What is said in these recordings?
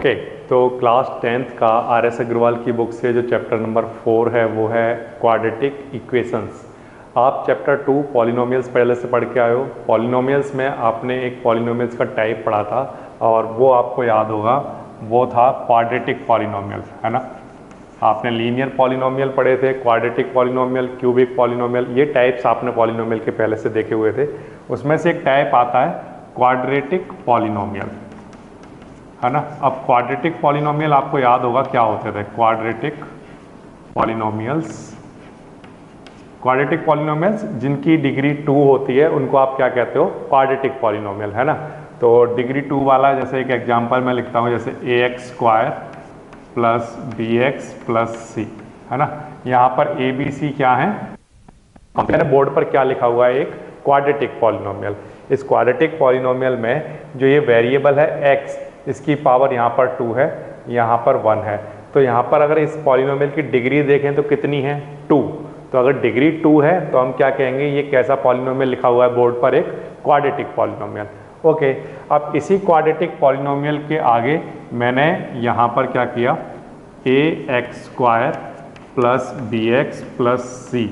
Okay तो class 10th का RS Agarwal की बुक से जो चैप्टर नंबर 4 है वो है क्वाड्रेटिक इक्वेशंस। आप चैप्टर 2 पॉलिनोमियल्स पहले से पढ़ के आए हो। पॉलिनोमियल्स में आपने एक पॉलिनोमियल्स का टाइप पढ़ा था और वो आपको याद होगा, वो था क्वाड्रेटिक पॉलिनोमियल, है ना। आपने लीनियर पॉलिनोमियल पढ़े थे, क्वाड्रेटिक पॉलिनोमियल, क्यूबिक पॉलिनोमियल, ये टाइप्स आपने पॉलिनोमियल के पहले से देखे हुए थे। उसमें से एक टाइप आता है क्वाड्रेटिक पॉलिनोमियल, है ना। अब क्वाड्रेटिक पॉलिनोमियल आपको याद होगा क्या होते थे। क्वाड्रेटिक पॉलिनोमियल्स जिनकी डिग्री 2 होती है उनको आप क्या कहते हो, क्वाड्रेटिक पॉलिनोमियल, है ना। तो डिग्री 2 वाला, जैसे एक एग्जांपल मैं लिखता हूँ, जैसे ax² plus bx plus c, है ना। यहाँ पर a b c क्या है, मैंने बोर्ड पर क्या लिखा हुआ है, एक क्वाड्रेटिक पॉलिनोमियल। इस क्वाड्रेटिक पॉलिनोमियल में जो ये वेरिएबल है x, इसकी पावर यहाँ पर 2 है, यहाँ पर 1 है। तो यहाँ पर अगर इस पॉलिनोमियल की डिग्री देखें तो कितनी है, 2। तो अगर डिग्री 2 है तो हम क्या कहेंगे, ये कैसा पॉलिनोमियल लिखा हुआ है बोर्ड पर, एक क्वाड्रेटिक पॉलिनोमियल। ओके, अब इसी क्वाड्रेटिक पॉलिनोमियल के आगे मैंने यहाँ पर क्या किया, ax² plus bx plus c।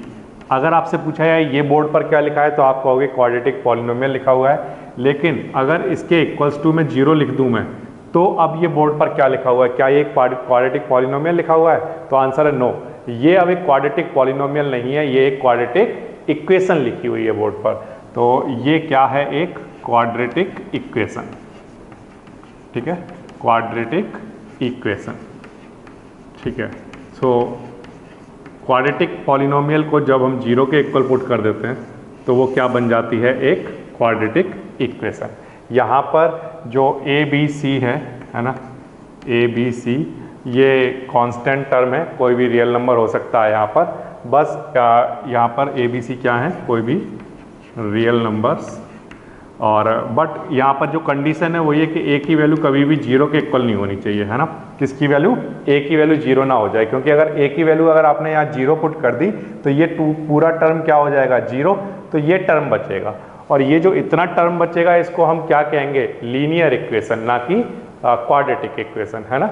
अगर आपसे पूछा जाए ये बोर्ड पर क्या लिखा है तो आप कहोगे क्वाड्रेटिक पॉलिनोमियल लिखा हुआ है। लेकिन अगर इसके इक्वल्स टू में 0 लिख दूं मैं, तो अब ये बोर्ड पर क्या लिखा हुआ है, क्या ये क्वाड्रेटिक पॉलिनोमियल लिखा हुआ है? तो आंसर है नो, ये अब एक क्वाड्रेटिक पॉलिनोमियल नहीं है, ये एक क्वाड्रेटिक इक्वेशन लिखी हुई है बोर्ड पर। तो ये क्या है, एक क्वाड्रेटिक इक्वेशन, ठीक है, क्वाड्रेटिक इक्वेशन, ठीक है। सो क्वाड्रेटिक पॉलिनोमियल को जब हम 0 के इक्वल पुट कर देते हैं तो वो क्या बन जाती है, एक क्वाड्रेटिक इक्वेशन। यहाँ पर जो a b c है ना, a b c ये कांस्टेंट टर्म है, कोई भी रियल नंबर हो सकता है यहाँ पर। बस यहाँ पर a b c क्या है, कोई भी रियल नंबर्स। और बट यहाँ पर जो कंडीशन है वो ये कि a की वैल्यू कभी भी 0 के इक्वल नहीं होनी चाहिए, है ना। किसकी वैल्यू, a की वैल्यू 0 ना हो जाए, क्योंकि अगर a की वैल्यू अगर आपने यहाँ 0 पुट कर दी तो ये पूरा टर्म क्या हो जाएगा, 0। तो ये टर्म बचेगा, और ये जो इतना टर्म बचेगा इसको हम क्या कहेंगे, लीनियर इक्वेशन, ना कि क्वाड्रेटिक इक्वेशन, है ना।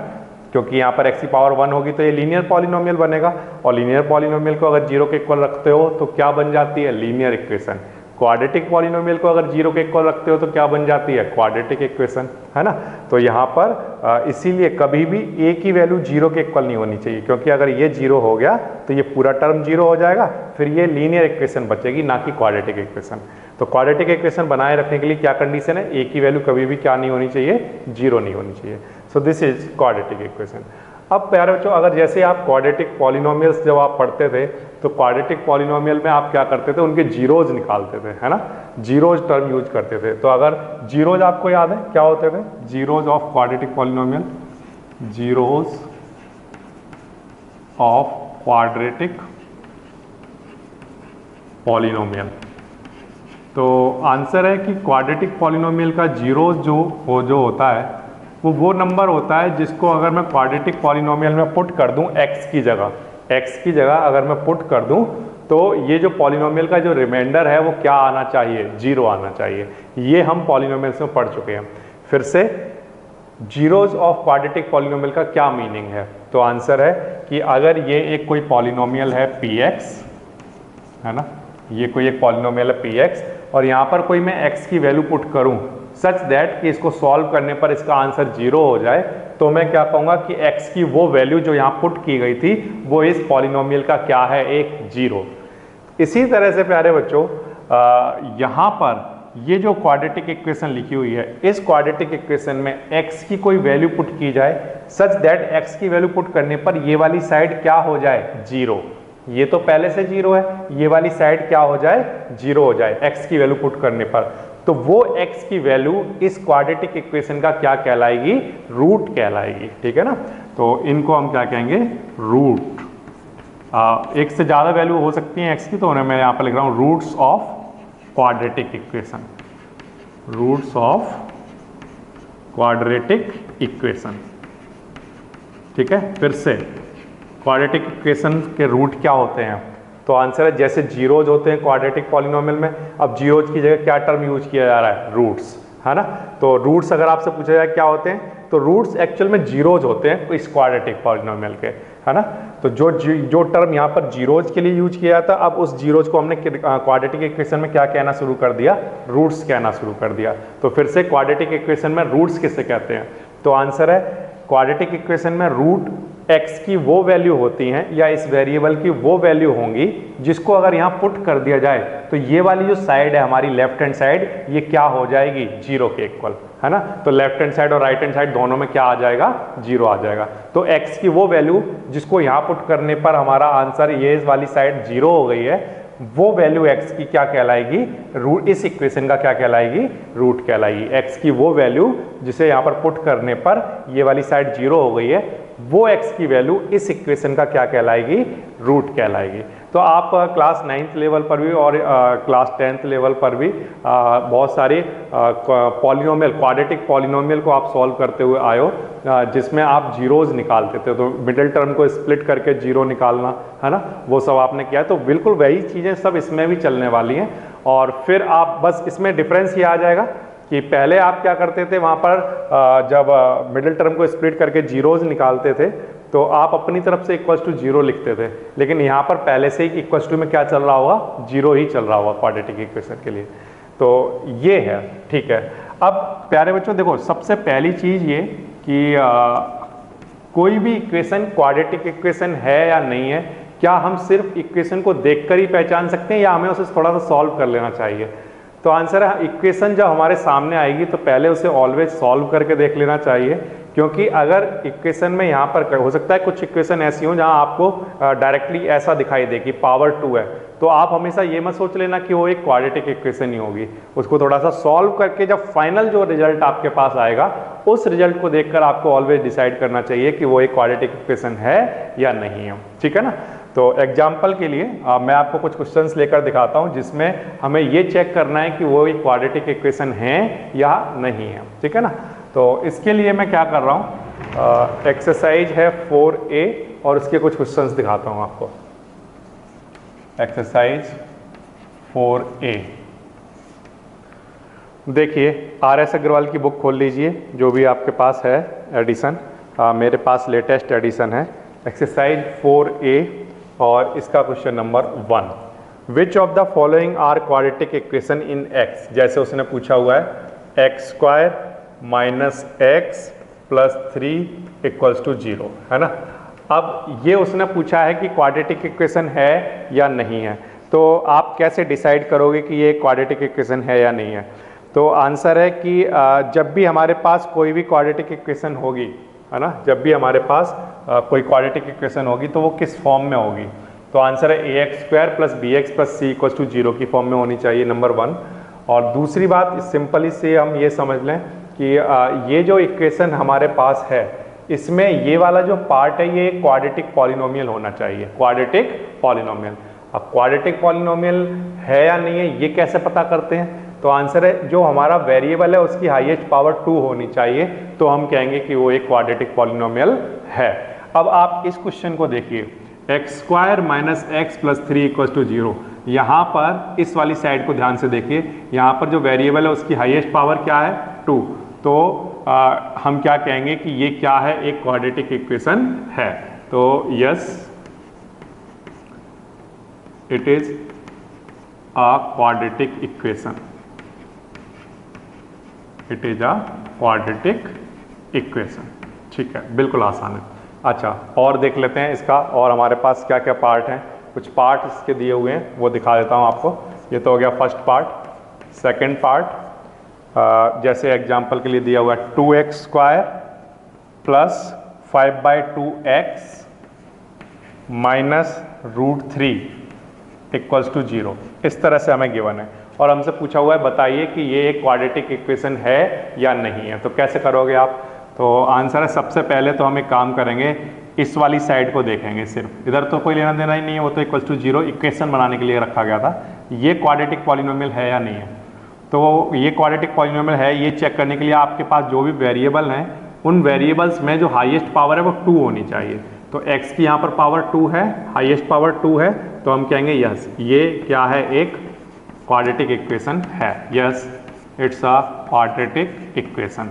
क्योंकि यहाँ पर x की पावर 1 होगी तो ये लीनियर पॉलिनोमियल बनेगा, और लीनियर पॉलिनोमियल को अगर 0 के इक्वल रखते हो तो क्या बन जाती है, लीनियर इक्वेशन। क्वाड्रेटिक पॉलिनोमियल को अगर 0 के इक्वल रखते हो तो क्या बन जाती है, क्वाड्रेटिक इक्वेशन, है ना। तो यहाँ पर इसीलिए कभी भी a की वैल्यू 0 के इक्वल नहीं होनी चाहिए, क्योंकि अगर ये 0 हो गया तो ये पूरा टर्म 0 हो जाएगा, फिर ये लीनियर इक्वेशन बचेगी, ना कि क्वाड्रेटिक इक्वेशन। तो क्वाड्रेटिक इक्वेशन बनाए रखने के लिए क्या कंडीशन है, a की वैल्यू कभी भी क्या नहीं होनी चाहिए, 0 नहीं होनी चाहिए। So this is quadratic equation. अब प्यारे बच्चों, अगर जैसे आप क्वाड्रेटिक पॉलिनोमियल्स जब आप पढ़ते थे तो क्वाड्रेटिक पॉलिनोमियल में आप क्या करते थे, उनके जीरोज निकालते थे, है ना, जीरोज टर्म यूज करते थे। तो अगर जीरोज आपको याद है क्या होते थे, zeros of quadratic polynomial, zeros of quadratic polynomial. तो आंसर है कि क्वाड्रेटिक पॉलिनोमियल का जीरोज जो होता है वो नंबर होता है जिसको अगर मैं क्वाड्रेटिक पॉलिनोमियल में पुट कर दूं x की जगह अगर मैं पुट कर दूं तो ये जो पॉलिनोमियल का जो रिमाइंडर है वो क्या आना चाहिए, 0 आना चाहिए। ये हम पॉलिनोमियल्स में पढ़ चुके हैं। फिर से जीरोज ऑफ क्वाड्रेटिक पॉलिनोमियल का क्या मीनिंग है, तो आंसर है कि अगर ये एक कोई पॉलिनोमियल है px, है ना, ये कोई एक पॉलिनोमियल है px, और यहाँ पर कोई मैं x की वैल्यू पुट करूँ सच दैट कि इसको सॉल्व करने पर इसका आंसर 0 हो जाए, तो मैं क्या कहूँगा कि x की वो वैल्यू जो यहाँ पुट की गई थी वो इस पॉलिनोमियल का क्या है, एक 0। इसी तरह से प्यारे बच्चों, यहाँ पर ये जो क्वाड्रेटिक इक्वेशन लिखी हुई है, इस क्वाड्रेटिक इक्वेशन में x की कोई वैल्यू पुट की जाए सच दैट x की वैल्यू पुट करने पर ये वाली साइड क्या हो जाए, 0। ये तो पहले से 0 है, ये वाली साइड क्या हो जाए, 0 हो जाए x की वैल्यू पुट करने पर। तो वो x की वैल्यू इस क्वाड्रेटिक इक्वेशन का क्या कहलाएगी, रूट कहलाएगी, ठीक है ना। तो इनको हम क्या कहेंगे, रूट। एक से ज़्यादा वैल्यू हो सकती है x की, तो मैं यहाँ पर लिख रहा हूँ roots of quadratic equation, roots of quadratic equation, ठीक है। फिर से क्वाड्रेटिक इक्वेशन के रूट क्या होते हैं, तो आंसर है जैसे जीरोज होते हैं क्वाड्रेटिक पॉलिनोमियल में, अब जीरोज की जगह क्या टर्म यूज किया जा रहा है, रूट्स, है ना। तो रूट्स अगर आपसे पूछा जाए क्या होते हैं, तो रूट्स एक्चुअल में जीरोज होते हैं इस क्वाड्रेटिक पॉलिनोमियल के, है ना। तो जो टर्म यहाँ पर जीरोज के लिए यूज किया था, अब उस जीरोज को हमने क्वाड्रेटिक इक्वेशन में क्या कहना शुरू कर दिया, रूट्स कहना शुरू कर दिया। तो फिर से क्वाड्रेटिक इक्वेशन में रूट्स किसे कहते हैं, तो आंसर है क्वाड्रेटिक इक्वेशन में रूट x की वो वैल्यू होती हैं या इस वेरिएबल की वो वैल्यू होंगी जिसको अगर यहाँ पुट कर दिया जाए तो ये वाली जो साइड है हमारी लेफ्ट हैंड साइड, ये क्या हो जाएगी, जीरो के इक्वल, है ना। तो लेफ्ट हैंड साइड और राइट हैंड साइड दोनों में क्या आ जाएगा, जीरो आ जाएगा। तो x की वो वैल्यू जिसको यहाँ पुट करने पर हमारा आंसर ये वाली साइड जीरो हो गई है, वो वैल्यू x की क्या कहलाएगी, रूट, इस इक्वेशन का क्या कहलाएगी, रूट कहलाएगी। x की वो वैल्यू जिसे यहाँ पर पुट करने पर ये वाली साइड जीरो हो गई है, वो x की वैल्यू इस इक्वेशन का क्या कहलाएगी, रूट कहलाएगी। तो आप क्लास 9th लेवल पर भी और क्लास 10th लेवल पर भी बहुत सारे पॉलिनोमियल, क्वाड्रेटिक पॉलिनोमियल को आप सॉल्व करते हुए आए हो, जिसमें आप जीरोज निकालते थे, तो मिडिल टर्म को स्प्लिट करके जीरो निकालना, है ना, वो सब आपने किया है। तो बिल्कुल वही चीज़ें सब इसमें भी चलने वाली हैं। और फिर आप बस इसमें डिफरेंस ये आ जाएगा कि पहले आप क्या करते थे, वहाँ पर जब मिडिल टर्म को स्प्लिट करके जीरोज निकालते थे तो आप अपनी तरफ से इक्वल्स टू जीरो लिखते थे, लेकिन यहाँ पर पहले से ही इक्वल्स टू में क्या चल रहा होगा, जीरो ही चल रहा होगा क्वाड्रेटिक इक्वेशन के लिए। तो ये है, ठीक है। अब प्यारे बच्चों देखो, सबसे पहली चीज़ ये कि कोई भी इक्वेशन क्वाड्रेटिक इक्वेशन है या नहीं है, क्या हम सिर्फ इक्वेशन को देखकर ही पहचान सकते हैं या हमें उसे थोड़ा सा सॉल्व कर लेना चाहिए। तो आंसर है, इक्वेशन जब हमारे सामने आएगी तो पहले उसे ऑलवेज सॉल्व करके देख लेना चाहिए, क्योंकि अगर इक्वेशन में यहाँ पर हो सकता है कुछ इक्वेशन ऐसी हो जहाँ आपको डायरेक्टली ऐसा दिखाई दे कि पावर 2 है, तो आप हमेशा ये मत सोच लेना कि वो एक क्वाड्रेटिक इक्वेशन ही होगी। उसको थोड़ा सा सॉल्व करके जब फाइनल जो रिजल्ट आपके पास आएगा, उस रिजल्ट को देखकर आपको ऑलवेज डिसाइड करना चाहिए कि वो एक क्वाड्रेटिक इक्वेशन है या नहीं है, ठीक है ना। तो एग्जाम्पल के लिए मैं आपको कुछ क्वेश्चंस लेकर दिखाता हूं जिसमें हमें ये चेक करना है कि वो एक क्वाड्रेटिक इक्वेशन है या नहीं है, ठीक है ना। तो इसके लिए मैं क्या कर रहा हूं, एक्सरसाइज है 4A और उसके कुछ क्वेश्चंस दिखाता हूं आपको। एक्सरसाइज 4A, देखिए RS अग्रवाल की बुक खोल लीजिए, जो भी आपके पास है एडिशन, मेरे पास लेटेस्ट एडिशन है। एक्सरसाइज 4A और इसका question number 1, which of the following are quadratic equation in x। जैसे उसने पूछा हुआ है x² minus x plus 3 equals to 0, है ना। अब ये उसने पूछा है कि क्वाड्रेटिक इक्वेशन है या नहीं है, तो आप कैसे डिसाइड करोगे कि ये क्वाड्रेटिक इक्वेशन है या नहीं है। तो आंसर है कि जब भी हमारे पास कोई भी क्वाड्रेटिक इक्वेशन होगी, है ना, जब भी हमारे पास कोई क्वाड्रेटिक इक्वेशन होगी तो वो किस फॉर्म में होगी। तो आंसर है ax² plus bx plus c equals to 0 की फॉर्म में होनी चाहिए, नंबर 1। और दूसरी बात, सिंपली से हम ये समझ लें कि ये जो इक्वेशन हमारे पास है, इसमें ये वाला जो पार्ट है ये क्वाड्रेटिक पॉलिनोमियल होना चाहिए, क्वाड्रेटिक पॉलिनोमियल। अब क्वाड्रेटिक पॉलिनोमियल है या नहीं है ये कैसे पता करते हैं, तो आंसर है जो हमारा वेरिएबल है उसकी हाईएस्ट पावर 2 होनी चाहिए, तो हम कहेंगे कि वो एक क्वाड्रेटिक पॉलिनोमियल है। अब आप इस क्वेश्चन को देखिए, x² minus x plus 3 equals to 0। यहाँ पर इस वाली साइड को ध्यान से देखिए, यहाँ पर जो वेरिएबल है उसकी हाईएस्ट पावर क्या है, 2। तो हम क्या कहेंगे कि ये क्या है, एक क्वाड्रेटिक इक्वेशन है। तो yes, it is a quadratic equation, it is a quadratic equation, ठीक है, बिल्कुल आसान है। अच्छा, और देख लेते हैं इसका, और हमारे पास क्या क्या पार्ट हैं। कुछ पार्ट इसके दिए हुए हैं, वो दिखा देता हूँ आपको। ये तो हो गया फर्स्ट पार्ट। सेकंड पार्ट, जैसे एग्जांपल के लिए दिया हुआ है 2x² plus 5/2x minus √3 equals to 0, इस तरह से हमें गिवन है। और हमसे पूछा हुआ है बताइए कि ये एक क्वाड्रेटिक इक्वेशन है या नहीं है। तो कैसे करोगे आप, तो आंसर है, सबसे पहले तो हम एक काम करेंगे, इस वाली साइड को देखेंगे सिर्फ, इधर तो कोई लेना देना ही नहीं है, वो तो इक्वल्स टू 0 इक्वेशन बनाने के लिए रखा गया था। ये क्वाड्रेटिक पॉलिनोमियल है या नहीं है, तो ये क्वाड्रेटिक पॉलिनोमियल है, ये चेक करने के लिए आपके पास जो भी वेरिएबल हैं उन वेरिएबल्स में जो हाईएस्ट पावर है वो 2 होनी चाहिए। तो x की यहाँ पर पावर 2 है, हाईएस्ट पावर 2 है, तो हम कहेंगे यस, ये क्या है, एक क्वाड्रेटिक इक्वेशन है। Yes, it's a quadratic equation,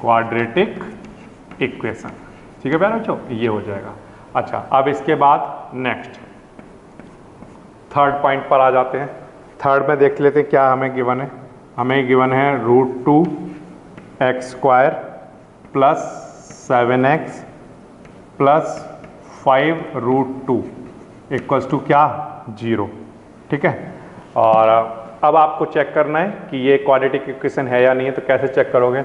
quadratic equation. ठीक है प्यारे बच्चों, ये हो जाएगा। अच्छा, अब इसके बाद नेक्स्ट थर्ड पॉइंट पर आ जाते हैं। थर्ड में देख लेते हैं क्या हमें गिवन है। हमें गिवन है √2x² plus 7x plus 5√2 equals to क्या, 0। ठीक है, और अब आपको चेक करना है कि ये क्वाड्रेटिक इक्वेशन है या नहीं है। तो कैसे चेक करोगे?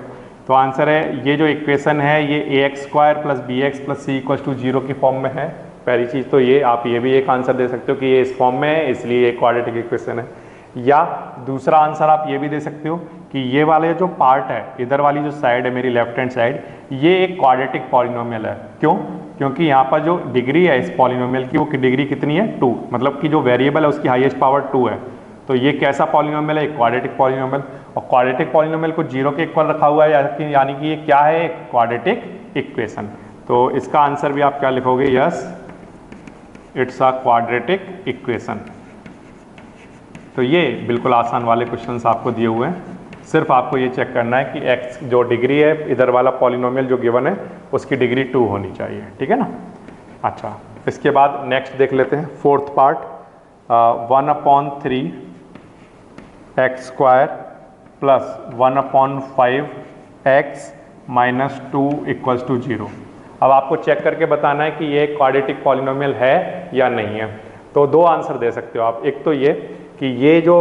तो आंसर है, ये जो इक्वेशन है ये ax² plus bx plus c equals to 0 की फॉर्म में है। पहली चीज़ तो ये, आप ये भी एक आंसर दे सकते हो कि ये इस फॉर्म में है इसलिए ये क्वाड्रेटिक इक्वेशन है। या दूसरा आंसर आप ये भी दे सकते हो कि ये वाले जो पार्ट है, इधर वाली जो साइड है मेरी लेफ्ट हैंड साइड, ये एक क्वाड्रेटिक पॉलिनोमियल है। क्यों? क्योंकि यहाँ पर जो डिग्री है इस पॉलिनोमियल की, वो डिग्री कितनी है, 2। मतलब कि जो वेरिएबल है उसकी हाईएस्ट पावर 2 है। तो ये कैसा पॉलिनोमियल है? एक क्वाड्रेटिक पॉलिनोमियल। और क्वाड्रेटिक पॉलिनोमियल को 0 के इक्वल रखा हुआ है, यानी कि ये क्या है, एक क्वाड्रेटिक इक्वेशन। तो इसका आंसर भी आप क्या लिखोगे? Yes, it's a quadratic equation. तो ये बिल्कुल आसान वाले क्वेश्चंस आपको दिए हुए हैं। सिर्फ आपको ये चेक करना है कि x जो डिग्री है, इधर वाला पॉलिनोमियल जो गिवन है उसकी डिग्री 2 होनी चाहिए। ठीक है ना? अच्छा, इसके बाद नेक्स्ट देख लेते हैं fourth part. 1/3x² plus 1/5x minus 2 equals to 0। अब आपको चेक करके बताना है कि ये क्वाड्रेटिक पॉलिनोमियल है या नहीं है। तो दो आंसर दे सकते हो आप। एक तो ये कि ये जो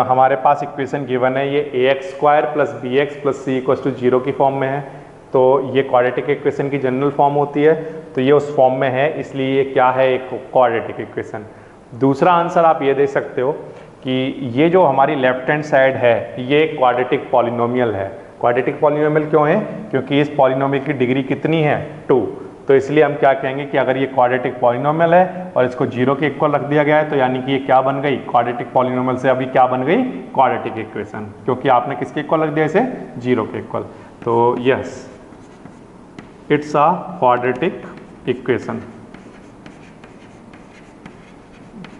हमारे पास इक्वेशन गिवन है ये ax² plus bx plus c equals to 0 की फॉर्म में है। तो ये क्वाड्रेटिक इक्वेशन की जनरल फॉर्म होती है, तो ये उस फॉर्म में है, इसलिए ये क्या है, एक क्वाड्रेटिक इक्वेशन। दूसरा आंसर आप ये दे सकते हो कि ये जो हमारी लेफ्ट हैंड साइड है ये क्वाड्रेटिक पॉलिनोमियल है। क्वाड्रेटिक पॉलिनोमियल क्यों है? क्योंकि इस पॉलिनोमियल की डिग्री कितनी है, 2। तो इसलिए हम क्या कहेंगे कि अगर ये क्वाड्रेटिक पॉलिनोमियल है और इसको 0 के इक्वल रख दिया गया है, तो यानी कि ये क्या बन गई, क्वाड्रेटिक पॉलिनोमियल से अभी क्या बन गई, क्वाड्रेटिक इक्वेशन। क्योंकि आपने किसके इक्वल रख दिया इसे, 0 के इक्वल। तो yes, it's a quadratic equation,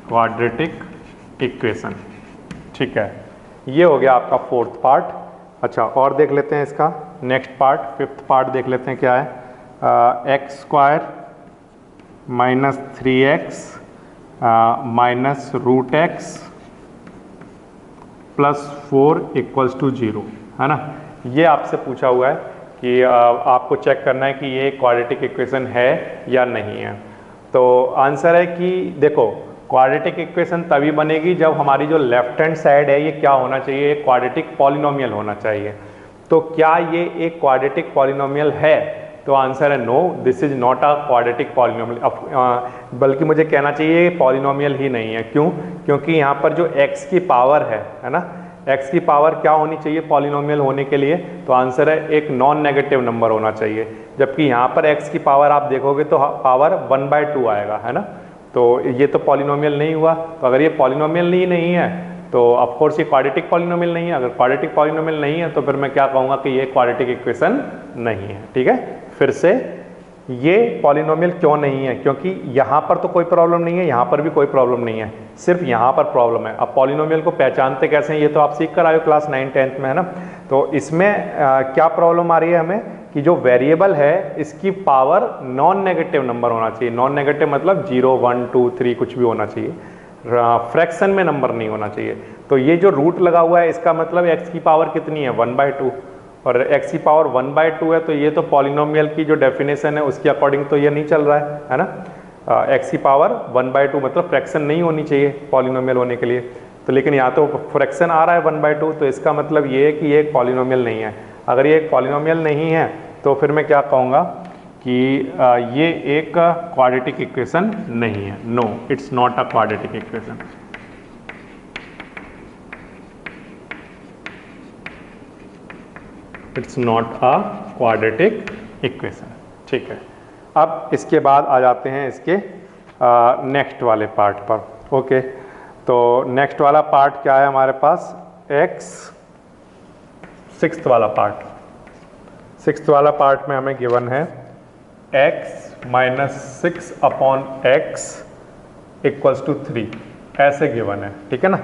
quadratic equation. ठीक है, ये हो गया आपका फोर्थ पार्ट। अच्छा, और देख लेते हैं इसका नेक्स्ट पार्ट, फिफ्थ पार्ट देख लेते हैं क्या है। x² minus 3x minus √x plus 4 equals to 0, है ना। ये आपसे पूछा हुआ है कि आपको चेक करना है कि ये क्वाड्रेटिक इक्वेशन है या नहीं है। तो आंसर है कि देखो, क्वाड्रेटिक इक्वेशन तभी बनेगी जब हमारी जो लेफ्ट हैंड साइड है ये क्या होना चाहिए, एक क्वाड्रेटिक पॉलिनोमियल होना चाहिए। तो क्या ये एक क्वाड्रेटिक पॉलिनोमियल है? तो आंसर है no, this is not a quadratic polynomial. बल्कि मुझे कहना चाहिए पॉलिनोमियल ही नहीं है। क्यों? क्योंकि यहाँ पर जो x की पावर है ना, x की पावर क्या होनी चाहिए पॉलिनोमियल होने के लिए? तो आंसर है एक नॉन नेगेटिव नंबर होना चाहिए। जबकि यहाँ पर x की पावर आप देखोगे तो पावर 1/2 आएगा, है ना। तो ये तो पॉलिनोमियल नहीं हुआ। तो अगर ये पॉलिनोमियल ही नहीं है तो ऑफकोर्स ये क्वाड्रेटिक पॉलिनोमियल नहीं है। अगर क्वाड्रेटिक पॉलिनोमियल नहीं है तो फिर मैं क्या कहूँगा कि ये क्वाड्रेटिक इक्वेशन नहीं है। ठीक है, फिर से ये पॉलिनोमियल क्यों नहीं है? क्योंकि यहाँ पर तो कोई प्रॉब्लम नहीं है, यहाँ पर भी कोई प्रॉब्लम नहीं है, सिर्फ यहाँ पर प्रॉब्लम है। अब पॉलिनोमियल को पहचानते कैसे हैं ये तो आप सीख कर आए हो क्लास 9-10 में, है ना। तो इसमें क्या प्रॉब्लम आ रही है हमें कि जो वेरिएबल है इसकी पावर नॉन नेगेटिव नंबर होना चाहिए। नॉन नेगेटिव मतलब 0, 1, 2, 3 कुछ भी होना चाहिए, फ्रैक्शन में नंबर नहीं होना चाहिए। तो ये जो रूट लगा हुआ है इसका मतलब x की पावर कितनी है, 1/2, और x की पावर 1/2 है। तो ये तो पॉलिनोमियल की जो डेफिनेशन है उसके अकॉर्डिंग तो ये नहीं चल रहा है ना। x की पावर 1/2 मतलब फ्रैक्शन नहीं होनी चाहिए पॉलिनोमियल होने के लिए। तो लेकिन यहाँ तो फ्रैक्शन आ रहा है 1/2, तो इसका मतलब ये है कि ये एक पॉलिनोमियल नहीं है। अगर ये एक पॉलिनोमियल नहीं है तो फिर मैं क्या कहूँगा कि ये एक क्वाड्रेटिक इक्वेशन नहीं है। No, it's not a quadratic equation. It's not a quadratic equation. ठीक है, अब इसके बाद आ जाते हैं इसके नेक्स्ट वाले पार्ट पर। ओके, तो नेक्स्ट वाला पार्ट क्या है हमारे पास, सिक्स्थ वाला पार्ट। सिक्स्थ वाला पार्ट में हमें गिवन है x minus 6/x equals to 3, ऐसे गिवन है। ठीक है ना।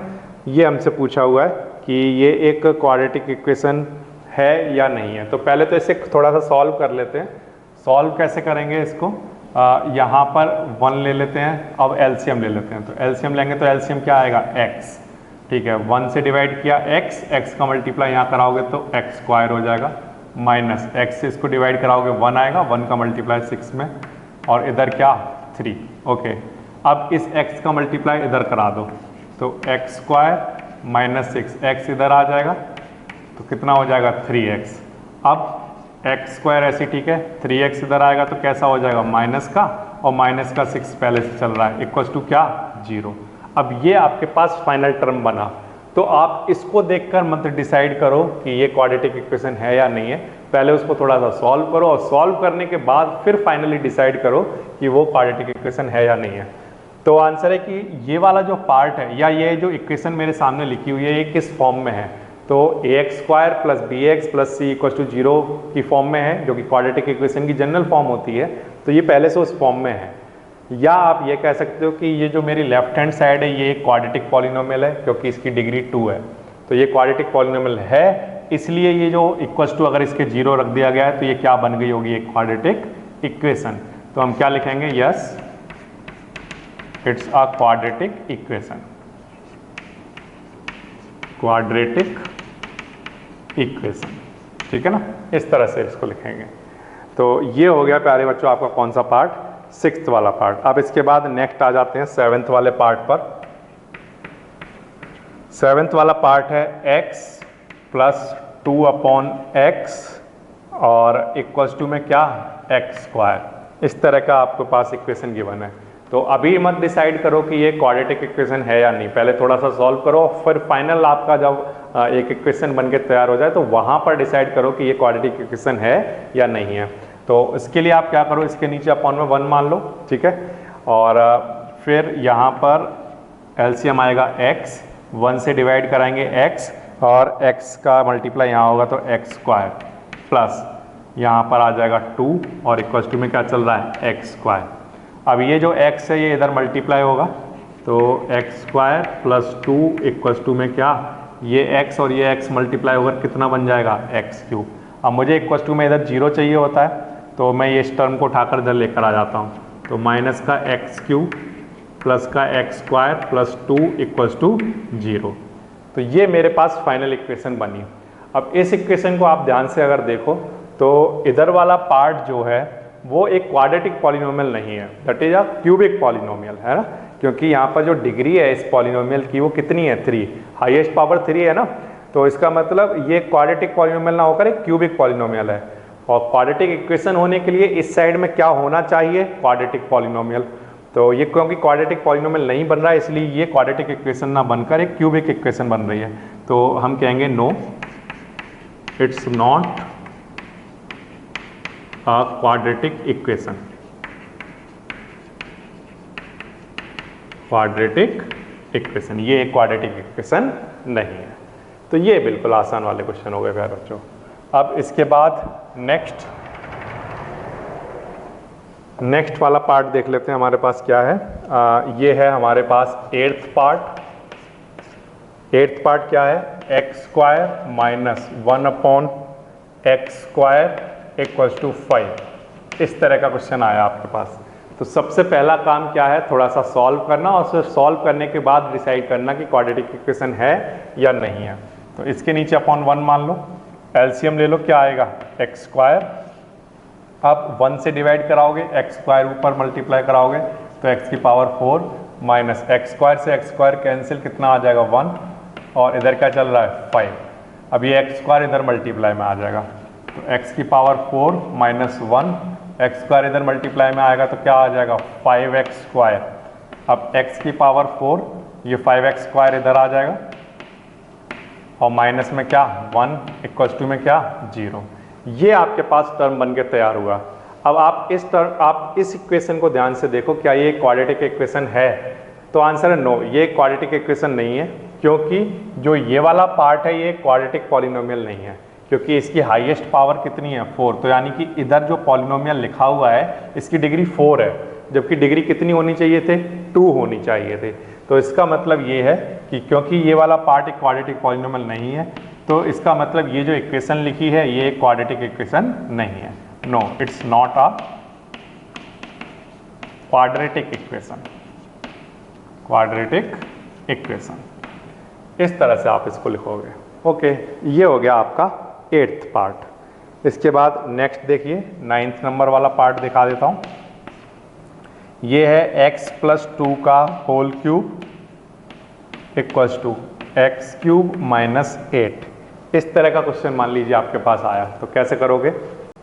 ये हमसे पूछा हुआ है कि ये एक क्वाड्रेटिक इक्वेशन है या नहीं है। तो पहले तो इसे थोड़ा सा सॉल्व कर लेते हैं। सॉल्व कैसे करेंगे इसको, यहाँ पर 1 ले लेते हैं, अब एलसीएम ले लेते हैं। तो एलसीएम लेंगे तो एलसीएम क्या आएगा, x, ठीक है। 1 से डिवाइड किया x का मल्टीप्लाई यहाँ कराओगे तो x स्क्वायर हो जाएगा, माइनस x से इसको डिवाइड कराओगे 1 आएगा, 1 का मल्टीप्लाई 6 में, और इधर क्या 3, ओके। अब इस x का मल्टीप्लाई इधर करा दो तो x स्क्वायर माइनस 6x इधर आ जाएगा तो कितना हो जाएगा 3x। अब x स्क्वायर ऐसी, ठीक है, 3x इधर आएगा तो कैसा हो जाएगा माइनस का, और माइनस का 6 पहले से चल रहा है, इक्वल्स टू क्या 0। अब ये आपके पास फाइनल टर्म बना। तो आप इसको देखकर मत डिसाइड करो कि ये क्वाड्रेटिक इक्वेशन है या नहीं है, पहले उसको थोड़ा सा सॉल्व करो, और सॉल्व करने के बाद फिर फाइनली डिसाइड करो कि वो क्वाड्रेटिक इक्वेशन है या नहीं है। तो आंसर है कि ये वाला जो पार्ट है, या ये जो इक्वेशन मेरे सामने लिखी हुई है, ये किस फॉर्म में है, तो ax square plus bx plus c equal to 0 की फॉर्म में है, जो कि क्वाड्रेटिक इक्वेशन की जनरल फॉर्म होती है। तो ये पहले से उस फॉर्म में है। या आप ये कह सकते हो कि ये जो मेरी लेफ्ट हैंड साइड है ये एक क्वाड्रेटिक पॉलिनोमियल है, क्योंकि इसकी डिग्री 2 है। तो ये क्वाड्रेटिक पॉलिनोमियल है, इसलिए ये जो इक्वल्स टू अगर इसके 0 रख दिया गया है तो ये क्या बन गई होगी, एक क्वाड्रेटिक इक्वेशन। तो हम क्या लिखेंगे, yes it's a quadratic equation, quadratic equation, ठीक है ना, इस तरह से इसको लिखेंगे। तो ये हो गया प्यारे बच्चों आपका कौन सा पार्ट, 6th वाला पार्ट। अब इसके बाद नेक्स्ट आ जाते हैं 7th वाले पार्ट पर। 7th वाला पार्ट है x प्लस 2/x और इक्वल्स टू में क्या x स्क्वायर। इस तरह का आपके पास इक्वेशन गिवन है। तो अभी मत डिसाइड करो कि ये क्वाड्रेटिक इक्वेशन है या नहीं, पहले थोड़ा सा सॉल्व करो, फिर फाइनल आपका जब एक इक्वेशन बन के तैयार हो जाए तो वहाँ पर डिसाइड करो कि ये क्वाड्रेटिक इक्वेशन है या नहीं है। तो इसके लिए आप क्या करो, इसके नीचे अपॉन में 1 मान लो, ठीक है, और फिर यहाँ पर एलसीएम आएगा x, 1 से डिवाइड कराएंगे x, और x का मल्टीप्लाई यहाँ होगा तो x स्क्वायर प्लस यहाँ पर आ जाएगा 2, और इक्वल्स टू में क्या चल रहा है x स्क्वायर। अब ये जो x है ये इधर मल्टीप्लाई होगा तो x square plus 2 equals to में क्या, ये x और ये x मल्टीप्लाई होकर कितना बन जाएगा x क्यूब। अब मुझे इक्वल्स टू में इधर 0 चाहिए होता है, तो मैं ये इस टर्म को उठाकर इधर लेकर आ जाता हूँ। तो माइनस का x क्यूब प्लस का x square plus 2 equals to 0। तो ये मेरे पास फाइनल इक्वेशन बनी। अब इस इक्वेशन को आप ध्यान से अगर देखो तो इधर वाला पार्ट जो है वो एक क्वाड्रेटिक पॉलिनोमियल नहीं है, that is a cubic polynomial, है ना, क्योंकि यहाँ पर जो डिग्री है इस पॉलिनोमियल की वो कितनी है, 3, हाईएस्ट पावर 3 है ना। तो इसका मतलब ये क्वाड्रेटिक पॉलिनोमियल ना होकर एक क्यूबिक पॉलिनोमियल है। और क्वाड्रेटिक इक्वेशन होने के लिए इस साइड में क्या होना चाहिए, क्वाड्रेटिक पॉलिनोमियल। तो ये क्योंकि क्वाड्रेटिक पॉलिनोमियल नहीं बन रहा है इसलिए ये क्वाड्रेटिक इक्वेशन ना बनकर एक क्यूबिक इक्वेशन बन रही है। तो हम कहेंगे no, it's not a quadratic equation, quadratic equation, ये एक क्वाड्रेटिक इक्वेशन नहीं है। तो ये बिल्कुल आसान वाले क्वेश्चन हो गए प्यारे बच्चों। अब इसके बाद नेक्स्ट वाला पार्ट देख लेते हैं हमारे पास क्या है। ये है हमारे पास 8th पार्ट। 8th पार्ट क्या है, x square minus 1/x square equals to 5। इस तरह का क्वेश्चन आया आपके पास। तो सबसे पहला काम क्या है, थोड़ा सा सॉल्व करना, और फिर सॉल्व करने के बाद डिसाइड करना कि क्वाड्रेटिक इक्वेशन है या नहीं है। तो इसके नीचे अपॉन 1 मान लो, एलसीएम ले लो, क्या आएगा x स्क्वायर। आप 1 से डिवाइड कराओगे, x स्क्वायर ऊपर मल्टीप्लाई कराओगे तो x की पावर 4 माइनस x स्क्वायर से x स्क्वायर कैंसिल, कितना आ जाएगा 1, और इधर क्या चल रहा है 5। अब ये x स्क्वायर इधर मल्टीप्लाई में आ जाएगा तो x की पावर 4 माइनस 1, x स्क्वायर इधर मल्टीप्लाई में आएगा तो क्या आ जाएगा 5x स्क्वायर। अब x की पावर 4, ये 5x स्क्वायर इधर आ जाएगा, और माइनस में क्या 1 इक्वल्स टू में क्या 0। ये आपके पास टर्म बन के तैयार हुआ। अब आप इस इक्वेशन को ध्यान से देखो, क्या ये क्वाड्रेटिक इक्वेशन है, तो आंसर है नो, ये क्वाड्रेटिक इक्वेशन नहीं है, क्योंकि जो ये वाला पार्ट है ये क्वाड्रेटिक पॉलिनोमियल नहीं है, क्योंकि इसकी हाईएस्ट पावर कितनी है 4। तो यानी कि इधर जो पॉलिनोमियल लिखा हुआ है इसकी डिग्री 4 है, जबकि डिग्री कितनी होनी चाहिए थे, 2 होनी चाहिए थे। तो इसका मतलब ये है कि क्योंकि ये वाला पार्ट एक क्वाड्रेटिक पॉलिनोमियल नहीं है, तो इसका मतलब ये जो इक्वेशन लिखी है ये क्वाड्रेटिक इक्वेशन नहीं है। No, it's not a quadratic equation. Quadratic equation इस तरह से आप इसको लिखोगे। ओके, ये हो गया आपका 8th पार्ट। इसके बाद नेक्स्ट देखिए 9th नंबर वाला पार्ट दिखा देता हूँ। ये है x + 2 का whole cube equals to x cube minus 8। इस तरह का क्वेश्चन मान लीजिए आपके पास आया तो कैसे करोगे?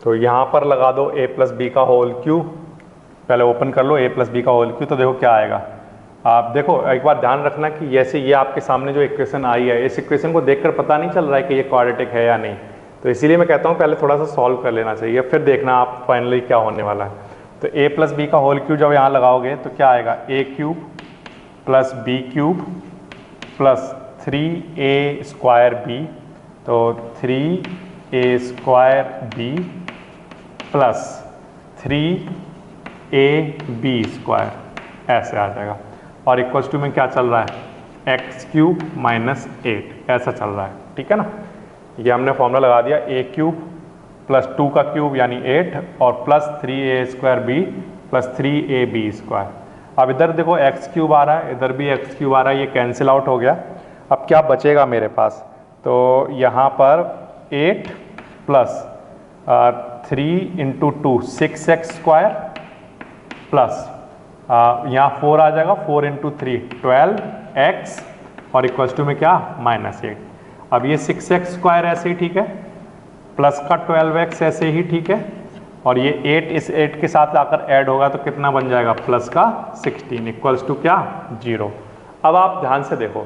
तो यहाँ पर लगा दो a + b का होल क्यूब। पहले ओपन कर लो a + b का होल क्यूब, तो देखो क्या आएगा। आप देखो, एक बार ध्यान रखना कि जैसे ये आपके सामने जो इक्वेशन आई है, इस इक्वेशन को देखकर पता नहीं चल रहा है कि ये क्वाड्रेटिक है या नहीं। तो इसीलिए मैं कहता हूँ पहले थोड़ा सा सॉल्व कर लेना चाहिए, फिर देखना आप फाइनली क्या होने वाला है। तो a + b का होल क्यूब जब यहाँ लगाओगे तो क्या आएगा, a³ + b³ + 3a² b, तो 3a² b + 3ab², ऐसे आ जाएगा। और इक्वल्स टू में क्या चल रहा है, x³ - 8 ऐसा चल रहा है। ठीक है ना, ये हमने फॉर्मूला लगा दिया, a³ + 2 का क्यूब यानी 8 और प्लस 3a² b + 3ab²। अब इधर देखो x³ आ रहा है, इधर भी x³ आ रहा है, ये कैंसिल आउट हो गया। अब क्या बचेगा मेरे पास, तो यहाँ पर 8 + 3 × 2 6x² प्लस यहाँ 4 आ जाएगा, 4 × 3 12x और इक्वल्स टू में क्या -8। अब ये 6x² ऐसे ही ठीक है, प्लस का 12x ऐसे ही ठीक है, और ये 8 इस 8 के साथ आकर ऐड होगा तो कितना बन जाएगा, प्लस का 16 इक्वल्स टू क्या, 0। अब आप ध्यान से देखो,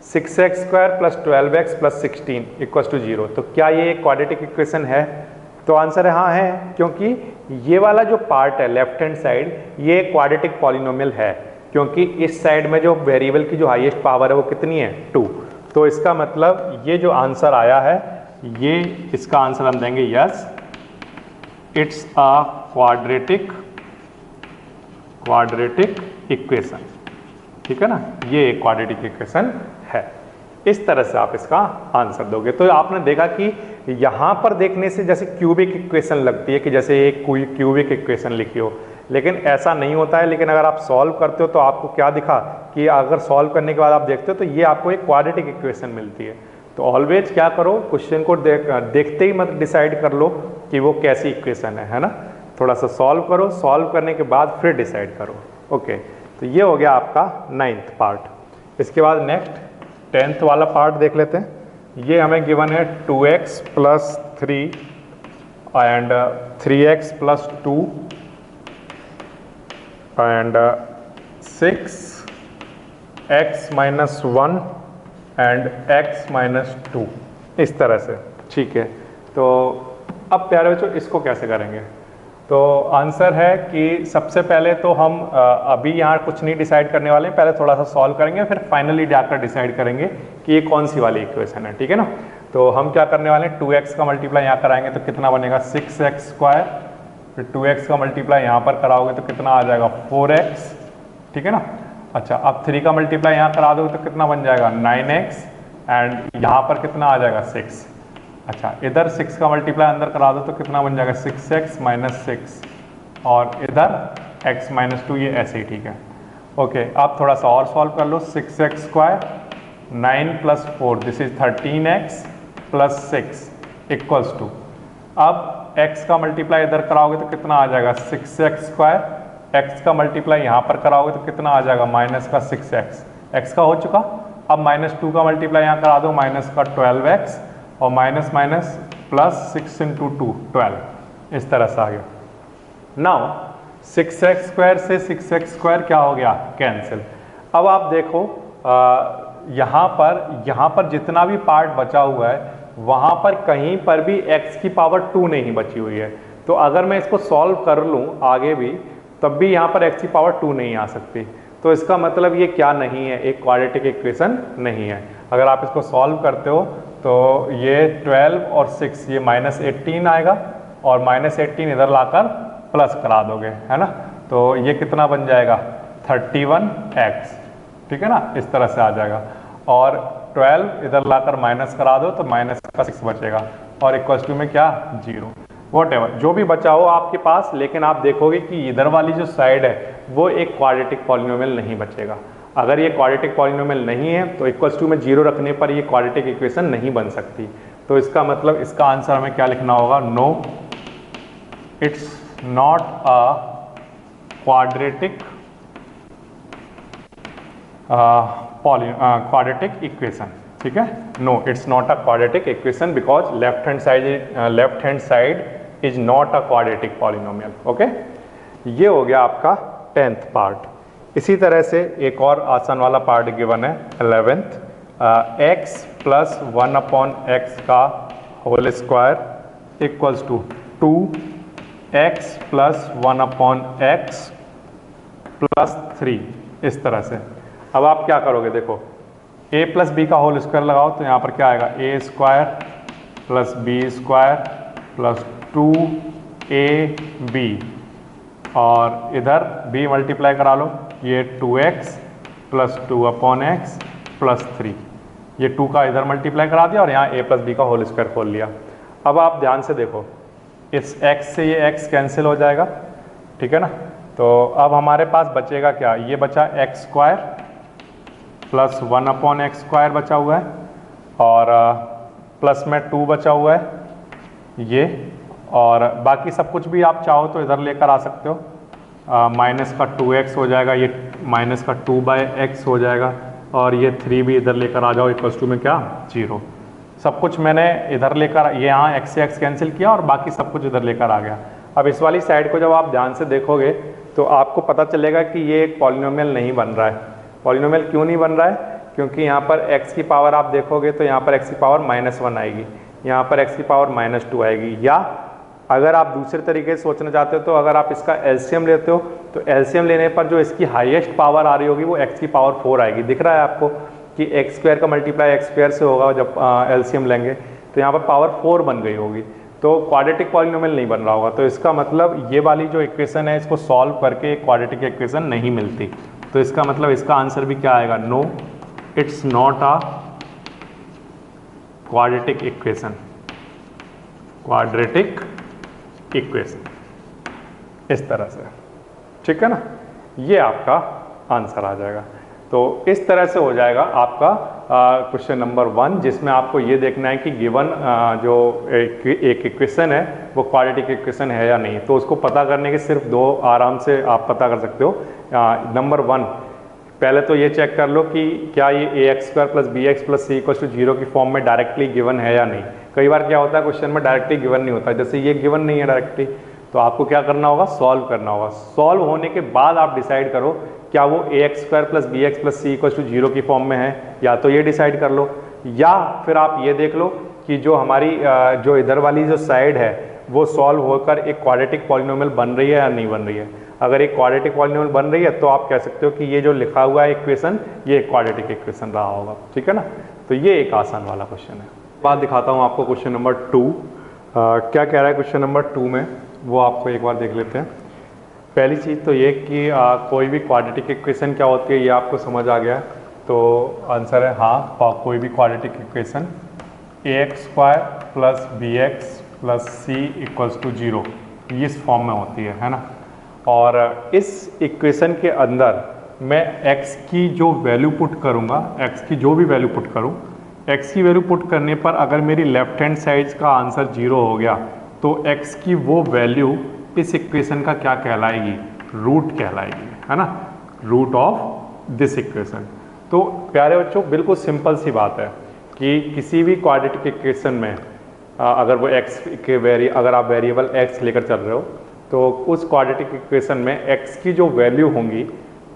6x² + 12x + 16 इक्वल्स टू 0। तो क्या ये एक क्वाड्रेटिक इक्वेशन है? तो आंसर है हाँ है, क्योंकि ये वाला जो पार्ट है लेफ्ट हैंड साइड, ये क्वाड्रेटिक पॉलिनोमियल है, क्योंकि इस साइड में जो वेरिएबल की जो हाईएस्ट पावर है वो कितनी है, 2। तो इसका मतलब ये जो आंसर आया है, ये इसका आंसर हम देंगे yes, it's a quadratic equation. ठीक है ना, ये एक क्वाड्रेटिक इक्वेशन है। इस तरह से आप इसका आंसर दोगे। तो आपने देखा कि यहाँ पर देखने से जैसे क्यूबिक इक्वेशन लगती है, कि जैसे एक कोई क्यूबिक इक्वेशन लिखी हो, लेकिन ऐसा नहीं होता है। लेकिन अगर आप सॉल्व करते हो तो आपको क्या दिखा कि अगर सॉल्व करने के बाद आप देखते हो तो ये आपको एक क्वाड्रेटिक इक्वेशन मिलती है। तो ऑलवेज क्या करो, क्वेश्चन को देखते ही मत डिसाइड कर लो कि वो कैसी इक्वेशन है ना। थोड़ा सा सॉल्व करो, सॉल्व करने के बाद फिर डिसाइड करो। ओके, तो ये हो गया आपका 9th पार्ट। इसके बाद नेक्स्ट 10th वाला पार्ट देख लेते हैं। ये हमें गिवन है 2x + 3 and 3x + 2 and 6x - 1 and x - 2, इस तरह से। ठीक है, तो अब प्यारे बच्चों इसको कैसे करेंगे? तो आंसर है कि सबसे पहले तो हम अभी यहाँ कुछ नहीं डिसाइड करने वाले हैं, पहले थोड़ा सा सॉल्व करेंगे, फिर फाइनली जाकर डिसाइड करेंगे कि ये कौन सी वाली इक्वेशन है। ठीक है ना, तो हम क्या करने वाले हैं, 2x का मल्टीप्लाई यहाँ कराएंगे तो कितना बनेगा, 6x², फिर 2x का मल्टीप्लाई यहाँ पर कराओगे तो कितना आ जाएगा, 4x। ठीक है ना, अच्छा अब 3 का मल्टीप्लाई यहाँ करा दोगे तो कितना बन जाएगा, 9x, एंड यहाँ पर कितना आ जाएगा, 6। अच्छा, इधर 6 का मल्टीप्लाई अंदर करा दो तो कितना बन जाएगा, 6x - 6, और इधर x - 2, ये ऐसे ही ठीक है। ओके, अब थोड़ा सा और सॉल्व कर लो। 6x², 9 + 4 this is 13x + 6 equals to, अब x का मल्टीप्लाई इधर कराओगे तो कितना आ जाएगा, 6x², x का मल्टीप्लाई यहाँ पर कराओगे तो कितना आ जाएगा, -6x। x का हो चुका, अब -2 का मल्टीप्लाई यहाँ करा दो, -12x, और माइनस प्लस 6 × 2 12, इस तरह से आ गया। नाउ 6x² से 6x² क्या हो गया, कैंसिल। अब आप देखो यहाँ पर जितना भी पार्ट बचा हुआ है वहाँ पर कहीं पर भी x की पावर 2 नहीं बची हुई है। तो अगर मैं इसको सॉल्व कर लूँ आगे भी, तब भी यहाँ पर x की पावर 2 नहीं आ सकती। तो इसका मतलब ये क्या नहीं है, एक क्वाड्रेटिक इक्वेशन नहीं है। अगर आप इसको सॉल्व करते हो तो ये 12 और 6, ये -18 आएगा, और -18 इधर लाकर प्लस करा दोगे, है ना। तो ये कितना बन जाएगा, 31x। ठीक है ना, इस तरह से आ जाएगा। और 12 इधर लाकर माइनस करा दो तो माइनस का 6 बचेगा और इक्वल टू में क्या 0। वॉटएवर जो भी बचा हो आपके पास, लेकिन आप देखोगे कि इधर वाली जो साइड है वो एक क्वाड्रेटिक पॉलिनोमियल नहीं बचेगा। अगर ये क्वाड्रेटिक पॉलिनोमियल नहीं है तो इक्वल टू में 0 रखने पर ये क्वाड्रेटिक इक्वेशन नहीं बन सकती। तो इसका मतलब इसका आंसर हमें क्या लिखना होगा, no it's not a quadratic quadratic equation. ठीक है, no it's not a quadratic equation because left hand side is not a quadratic polynomial. Okay, ये हो गया आपका 10th पार्ट। इसी तरह से एक और आसान वाला पार्ट गिवन है 11th, x प्लस 1/x का whole square equals to 2x plus 1/x plus 3, इस तरह से। अब आप क्या करोगे, देखो a प्लस बी का होल स्क्वायर लगाओ तो यहाँ पर क्या आएगा, a square plus b square plus 2ab और इधर b मल्टीप्लाई करा लो, ये 2x प्लस 2/x प्लस 3, ये 2 का इधर मल्टीप्लाई करा दिया और यहाँ a प्लस बी का होल स्क्वायर खोल लिया। अब आप ध्यान से देखो, इस x से ये x कैंसिल हो जाएगा, ठीक है ना। तो अब हमारे पास बचेगा क्या, ये बचा x square plus 1/x square बचा हुआ है और प्लस में 2 बचा हुआ है ये, और बाकी सब कुछ भी आप चाहो तो इधर लेकर आ सकते हो। माइनस का 2x हो जाएगा, ये माइनस का 2/x हो जाएगा और ये 3 भी इधर लेकर आ जाओ, इक्वल्स टू में क्या 0। सब कुछ मैंने इधर लेकर, ये यहाँ x से x कैंसिल किया और बाकी सब कुछ इधर लेकर आ गया। अब इस वाली साइड को जब आप ध्यान से देखोगे तो आपको पता चलेगा कि ये एक पॉलिनोमियल नहीं बन रहा है। पॉलिनोमियल क्यों नहीं बन रहा है, क्योंकि यहाँ पर x की पावर आप देखोगे तो यहाँ पर x की पावर -1 आएगी, यहाँ पर x की पावर -2 आएगी। या अगर आप दूसरे तरीके से सोचना चाहते हो तो अगर आप इसका एलसीएम लेते हो तो एलसीएम लेने पर जो इसकी हाईएस्ट पावर आ रही होगी वो x की पावर 4 आएगी। दिख रहा है आपको कि x स्क्वायर का मल्टीप्लाई x स्क्वायर से होगा जब एलसीएम लेंगे, तो यहाँ पर पावर 4 बन गई होगी, तो क्वाड्रेटिक पॉलिनोमियल नहीं बन रहा होगा। तो इसका मतलब ये वाली जो इक्वेशन है इसको सॉल्व करके क्वाड्रेटिक इक्वेशन नहीं मिलती। तो इसका मतलब इसका आंसर भी क्या आएगा, no it's not a quadratic equation, quadratic equation, इस तरह से। ठीक है ना, ये आपका आंसर आ जाएगा। तो इस तरह से हो जाएगा आपका क्वेश्चन नंबर 1, जिसमें आपको ये देखना है कि गिवन जो एक इक्वेशन है वो क्वाड्रेटिक इक्वेशन है या नहीं। तो उसको पता करने के सिर्फ 2 आराम से आप पता कर सकते हो। नंबर 1, पहले तो ये चेक कर लो कि क्या ये ax square plus b x plus c equal to 0 की फॉर्म में डायरेक्टली गिवन है या नहीं। कई बार क्या होता है क्वेश्चन में डायरेक्टली गिवन नहीं होता, जैसे ये गिवन नहीं है डायरेक्टली, तो आपको क्या करना होगा, सॉल्व करना होगा। सॉल्व होने के बाद आप डिसाइड करो क्या वो ax square plus b x plus c equal to 0 की फॉर्म में है, या तो ये डिसाइड कर लो, या फिर आप ये देख लो कि जो हमारी जो इधर वाली जो साइड है वो सॉल्व होकर एक क्वाड्रेटिक पॉलिनोमियल बन रही है या नहीं बन रही है। अगर एक क्वाड्रेटिक पॉलिनोमियल बन रही है तो आप कह सकते हो कि ये जो लिखा हुआ है इक्वेशन ये एक क्वाड्रेटिक इक्वेशन रहा होगा। ठीक है ना, तो ये एक आसान वाला क्वेश्चन है। बात दिखाता हूँ आपको क्वेश्चन नंबर 2 क्या कह रहा है। क्वेश्चन नंबर 2 में वो आपको एक बार देख लेते हैं। पहली चीज़ तो ये कि कोई भी क्वाड्रेटिक इक्वेशन क्या होती है ये आपको समझ आ गया, तो आंसर है हाँ, कोई भी quadratic equation ax square plus b x plus c equals to 0 इस फॉर्म में होती है ना। और इस इक्वेशन के अंदर मैं x की जो वैल्यू पुट करूँगा, x की जो भी वैल्यू पुट करूँ, x की वैल्यू पुट करने पर अगर मेरी लेफ्ट हैंड साइड का आंसर 0 हो गया तो x की वो वैल्यू इस इक्वेशन का क्या कहलाएगी, रूट कहलाएगी, है ना, रूट ऑफ दिस इक्वेशन। तो प्यारे बच्चों बिल्कुल सिंपल सी बात है कि किसी भी क्वाड्रेटिक इक्वेशन में अगर वो x के अगर आप वेरिएबल x लेकर चल रहे हो तो उस क्वाड्रेटिक इक्वेशन में x की जो वैल्यू होंगी,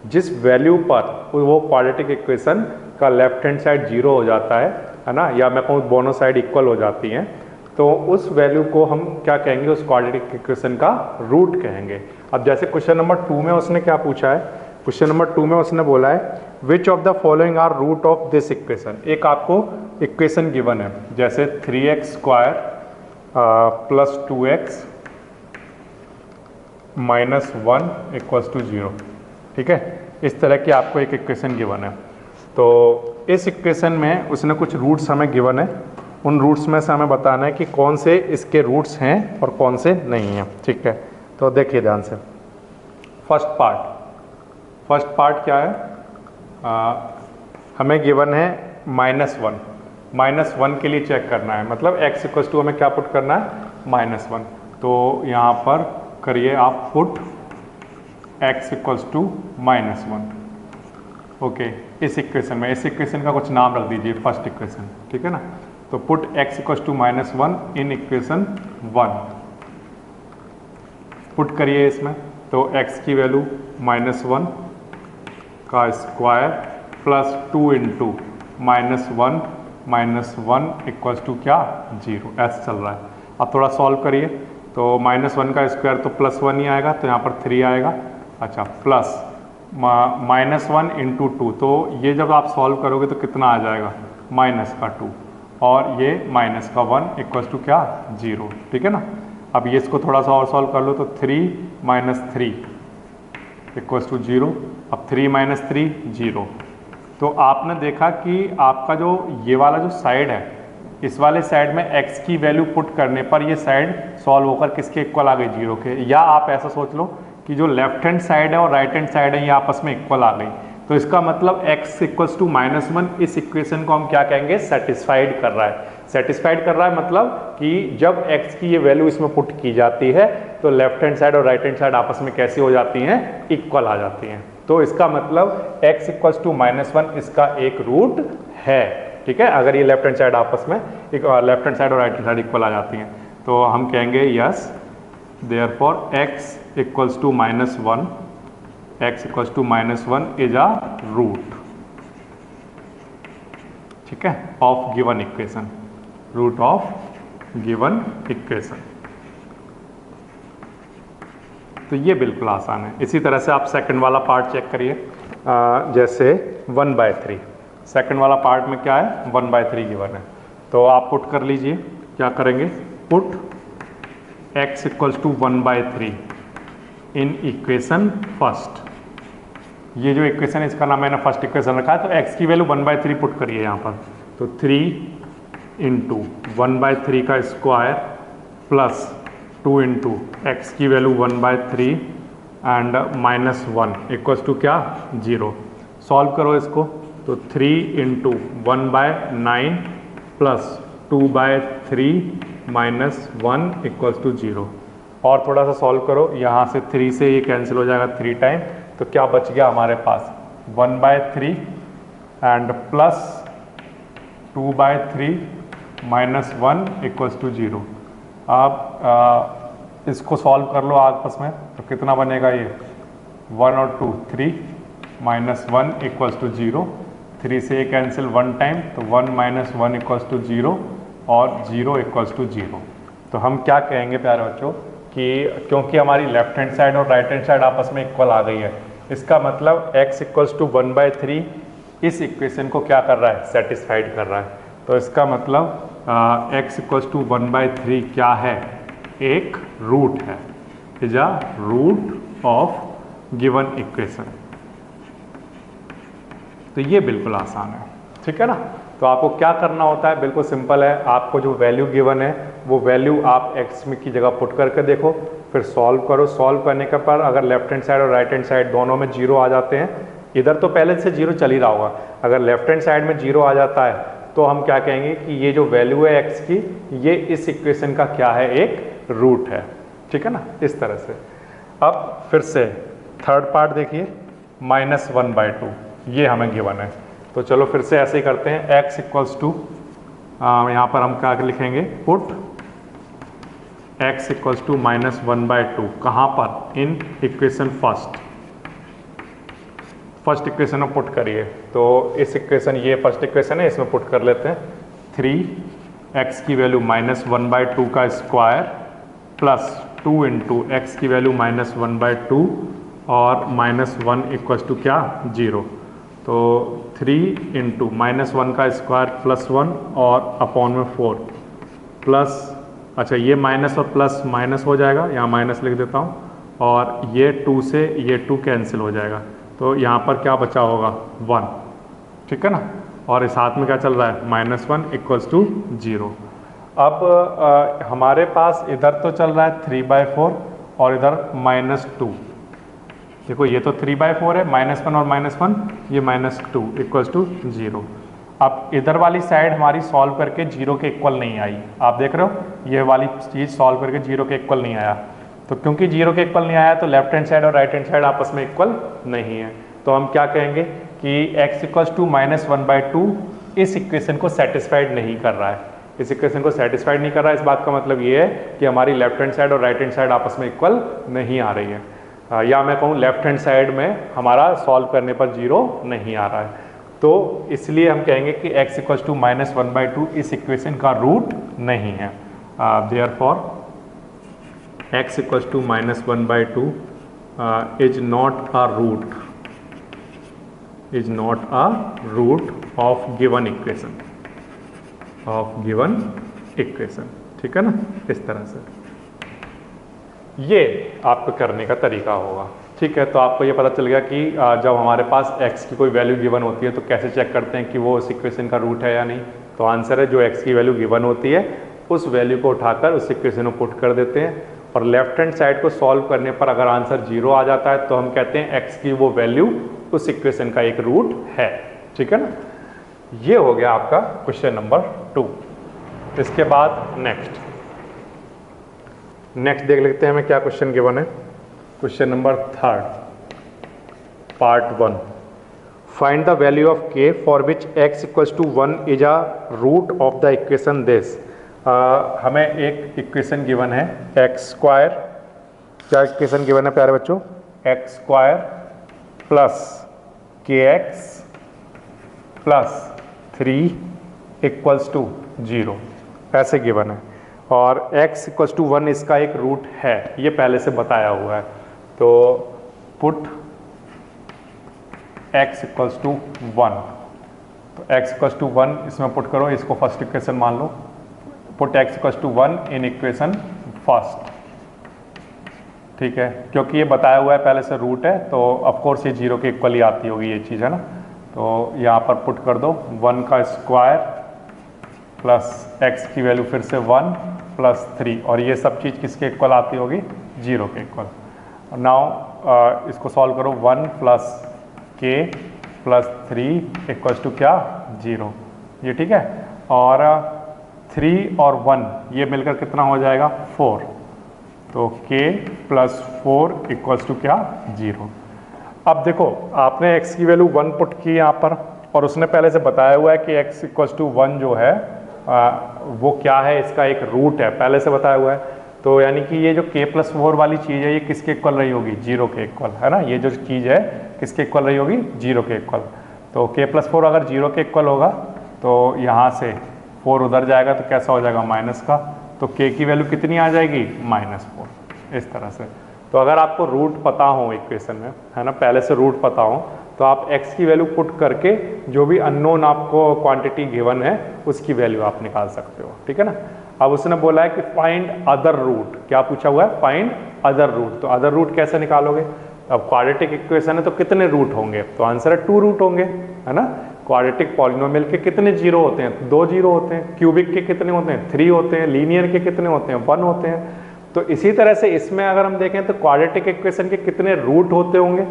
जिस वैल्यू पर वो क्वाड्रेटिक इक्वेशन का लेफ्ट हैंड साइड 0 हो जाता है ना, या मैं कहूँ दोनों साइड इक्वल हो जाती हैं, तो उस वैल्यू को हम क्या कहेंगे, उस क्वाड्रेटिक इक्वेशन का रूट कहेंगे। अब जैसे क्वेश्चन नंबर 2 में उसने क्या पूछा है, क्वेश्चन नंबर 2 में उसने बोला है which of the following are root of this equation. एक आपको इक्वेशन गिवन है जैसे 3x square plus 2x minus 1 equals to 0, ठीक है, इस तरह की आपको एक इक्वेशन गिवन है। तो इस इक्वेशन में उसने कुछ रूट्स हमें गिवन है, उन रूट्स में से हमें बताना है कि कौन से इसके रूट्स हैं और कौन से नहीं हैं। ठीक है, तो देखिए ध्यान से। फर्स्ट पार्ट क्या है, हमें गिवन है -1। -1 के लिए चेक करना है, मतलब x इक्वल्स टू हमें क्या पुट करना है, -1। तो यहाँ पर करिए आप put x equals to -1। Okay, इस इक्वेशन का कुछ नाम रख दीजिए, फर्स्ट इक्वेशन, ठीक है ना। तो put x equals to -1 in equation 1, put करिए इसमें। तो x की वैल्यू -1 का square plus 2 into -1 equals to क्या, 0, ऐसा चल रहा है। अब थोड़ा सॉल्व करिए। तो -1 का स्क्वायर तो +1 ही आएगा, तो यहाँ पर 3 आएगा। अच्छा, प्लस -1 इंटू 2, तो ये जब आप सॉल्व करोगे तो कितना आ जाएगा, -2, और ये -1 इक्वल्स टू क्या, 0, ठीक है ना। अब ये इसको थोड़ा सा और सॉल्व कर लो, तो 3 - 3 इक्वल्स टू 0। अब 3 - 3 0। तो आपने देखा कि आपका जो ये वाला जो साइड है, इस वाले साइड में x की वैल्यू पुट करने पर ये साइड सॉल्व होकर किसके इक्वल आ गई, 0 के। या आप ऐसा सोच लो कि जो लेफ्ट हैंड साइड है और राइट हैंड साइड है ये आपस में इक्वल आ गई। तो इसका मतलब x इक्वल्स टू -1 इस इक्वेशन को हम क्या कहेंगे, सेटिस्फाइड कर रहा है। सेटिस्फाइड कर रहा है मतलब कि जब x की ये वैल्यू इसमें पुट की जाती है तो लेफ्ट हैंड साइड और राइट हैंड साइड आपस में कैसी हो जाती हैं, इक्वल आ जाती हैं। तो इसका मतलब x इक्वल्स टू -1 इसका एक रूट है, ठीक है। अगर ये लेफ्ट हैंड साइड आपस में लेफ्ट हैंड साइड और राइट हैंड साइड इक्वल आ जाती हैं तो हम कहेंगे yes, therefore x equals to -1, x equals to -1 is a रूट, ठीक है, of given equation, root of given equation. तो ये बिल्कुल आसान है। इसी तरह से आप सेकंड वाला पार्ट चेक करिए। जैसे 1/3, सेकंड वाला पार्ट में क्या है, 1/3 गिवन है। तो आप पुट कर लीजिए, क्या करेंगे, put x equals to 1/3 in equation first. ये जो इक्वेशन है इसका नाम मैंने फर्स्ट इक्वेशन रखा है। तो x की वैल्यू 1/3 पुट करिए यहाँ पर। तो 3 इंटू 1/3 का स्क्वायर प्लस 2 इंटू एक्स की वैल्यू 1/3 एंड -1 इक्वल्स टू क्या, 0। सॉल्व करो इसको। तो 3 इंटू 1/9 प्लस 2/3 -1 इक्वल्स टू 0। और थोड़ा सा सॉल्व करो, यहाँ से 3 से ये कैंसिल हो जाएगा 3 टाइम। तो क्या बच गया हमारे पास, 1/3 एंड प्लस 2/3 -1 इक्वल्स टू 0। आप इसको सॉल्व कर लो आपस में, तो कितना बनेगा ये, 1 और 2 3 -1 इक्वल्स टू 0। 3 से ये कैंसिल 1 टाइम, तो 1 - 1 इक्वल्स टू 0 और 0 इक्वल्स टू 0। तो हम क्या कहेंगे प्यारे बच्चों कि क्योंकि हमारी लेफ्ट हैंड साइड और राइट हैंड साइड आपस में इक्वल आ गई है, इसका मतलब x इक्वल्स टू 1/3 इस इक्वेशन को क्या कर रहा है, सेटिस्फाइड कर रहा है। तो इसका मतलब x इक्वल्स टू 1/3 क्या है, एक रूट है, is a root of given equation. तो ये बिल्कुल आसान है, ठीक है ना। तो आपको क्या करना होता है, बिल्कुल सिंपल है। आपको जो वैल्यू गिवन है वो वैल्यू आप x में की जगह पुट करके देखो, फिर सॉल्व करो। सॉल्व करने के पर अगर लेफ्ट हैंड साइड और राइट हैंड साइड दोनों में 0 आ जाते हैं, इधर तो पहले से 0 चल ही रहा होगा, अगर लेफ्ट हैंड साइड में 0 आ जाता है तो हम क्या कहेंगे कि ये जो वैल्यू है x की, ये इस इक्वेशन का क्या है, एक रूट है, ठीक है ना, इस तरह से। अब फिर से थर्ड पार्ट देखिए, -1/2 ये हमें गिवन है। तो चलो फिर से ऐसे ही करते हैं, x इक्वल्स टू, यहाँ पर हम क्या लिखेंगे, पुट x इक्वल्स टू -1/2 कहाँ पर, इन इक्वेशन फर्स्ट इक्वेशन में पुट करिए। तो इस इक्वेशन, ये फर्स्ट इक्वेशन है, इसमें पुट कर लेते हैं। 3x की वैल्यू -1/2 का स्क्वायर प्लस 2 इंटू एक्स की वैल्यू -1/2 और -1 इक्वल्स टू क्या, 0। तो 3 इंटू -1 का स्क्वायर +1 और अपॉन में 4 प्लस, अच्छा ये माइनस और प्लस माइनस हो जाएगा, यहाँ माइनस लिख देता हूँ, और ये 2 से ये 2 कैंसिल हो जाएगा। तो यहाँ पर क्या बचा होगा, 1। ठीक है ना, और इस हाथ में क्या चल रहा है -1 इक्वल्स टू 0। अब हमारे पास इधर तो चल रहा है 3/4 और इधर -2। देखो ये तो 3/4 है, -1 और -1, ये -2 इक्वल्स टू 0। अब इधर वाली साइड हमारी सॉल्व करके 0 के इक्वल नहीं आई। आप देख रहे हो ये वाली चीज़ सॉल्व करके 0 के इक्वल नहीं आया। तो क्योंकि 0 के इक्वल नहीं आया तो लेफ्ट हैंड साइड और राइट हैंड साइड आपस में इक्वल नहीं है। तो हम क्या कहेंगे कि x इक्वल्स टू -1/2 इस इक्वेशन को सेटिस्फाइड नहीं कर रहा है। इस इक्वेशन को सेटिस्फाइड नहीं कर रहा है, इस बात का मतलब ये है कि हमारी लेफ्ट हैंड साइड और राइट हैंड साइड आपस में इक्वल नहीं आ रही है। या मैं कहूँ लेफ्ट हैंड साइड में हमारा सॉल्व करने पर 0 नहीं आ रहा है। तो इसलिए हम कहेंगे कि x इक्वल्स टू -1/2 इस इक्वेशन का रूट नहीं है। Therefore x equals to -1/2 is not a root of given equation, ठीक है ना। इस तरह से ये आपको करने का तरीका होगा, ठीक है। तो आपको ये पता चल गया कि जब हमारे पास x की कोई वैल्यू गिवन होती है तो कैसे चेक करते हैं कि वो उस इक्वेशन का रूट है या नहीं। तो आंसर है जो x की वैल्यू गिवन होती है उस वैल्यू को उठाकर उस इक्वेशन में पुट कर देते हैं, और लेफ्ट हैंड साइड को सॉल्व करने पर अगर आंसर 0 आ जाता है तो हम कहते हैं x की वो वैल्यू उस इक्वेशन का एक रूट है, ठीक है ना। ये हो गया आपका क्वेश्चन नंबर 2। इसके बाद नेक्स्ट देख लेते हैं हमें क्या क्वेश्चन गिवन है। Question number 3 part 1, find the value of k for which x equals to 1 is a root of the equation this. हमें एक इक्वेशन गिवन है x², क्या इक्वेशन गिवन है प्यारे बच्चों, x² plus kx plus 3 equals to 0 ऐसे given है, और x इक्वल्स टू 1 इसका एक रूट है, ये पहले से बताया हुआ है। तो पुट x इक्वल्स टू 1, तो x इक्वल्स टू 1 इसमें पुट करो, इसको फर्स्ट इक्वेशन मान लो। Put x equals to 1 in equation first, ठीक है, क्योंकि ये बताया हुआ है पहले से रूट है तो ऑफ कोर्स ये 0 के इक्वल ही आती होगी ये चीज़, है ना। तो यहाँ पर पुट कर दो 1 का स्क्वायर प्लस x की वैल्यू फिर से 1 प्लस 3, और ये सब चीज़ किसके इक्वल आती होगी, 0 के इक्वल। नाउ इसको सॉल्व करो, 1 plus k plus 3 equals to क्या, 0, ये ठीक है। और 3 और 1 ये मिलकर कितना हो जाएगा, 4, तो k प्लस 4 इक्वल्स टू क्या, 0। अब देखो आपने x की वैल्यू 1 पुट की यहाँ पर, और उसने पहले से बताया हुआ है कि x इक्वल्स टू 1 जो है वो क्या है, इसका एक रूट है, पहले से बताया हुआ है। तो यानी कि ये जो k प्लस 4 वाली चीज़ है ये किसके इक्वल रही होगी, 0 के इक्वल, है ना। ये जो चीज़ है किसके इक्वल रही होगी, 0 के इक्वल। तो k प्लस 4 अगर 0 के इक्वल होगा तो यहाँ से 4 उधर जाएगा तो कैसा हो जाएगा, माइनस का, तो k की वैल्यू कितनी आ जाएगी, -4, इस तरह से। तो अगर आपको रूट पता हो इक्वेशन में, है ना, पहले से रूट पता हो, तो आप x की वैल्यू पुट करके जो भी अननोन आपको क्वांटिटी गिवन है उसकी वैल्यू आप निकाल सकते हो, ठीक है ना। अब उसने बोला है कि फाइंड अदर रूट, क्या पूछा हुआ है, फाइंड अदर रूट। तो अदर रूट कैसे निकालोगे, अब क्वाड्रेटिक इक्वेशन है तो कितने रूट होंगे, तो आंसर है 2 रूट होंगे, है ना। क्वाड्रेटिक पॉलिनोमियल के कितने जीरो होते हैं, 2 जीरो होते हैं। क्यूबिक के कितने होते हैं, 3 होते हैं। लीनियर के कितने होते हैं, 1 होते हैं। तो इसी तरह से इसमें अगर हम देखें तो क्वाड्रेटिक इक्वेशन के कितने रूट होते होंगे,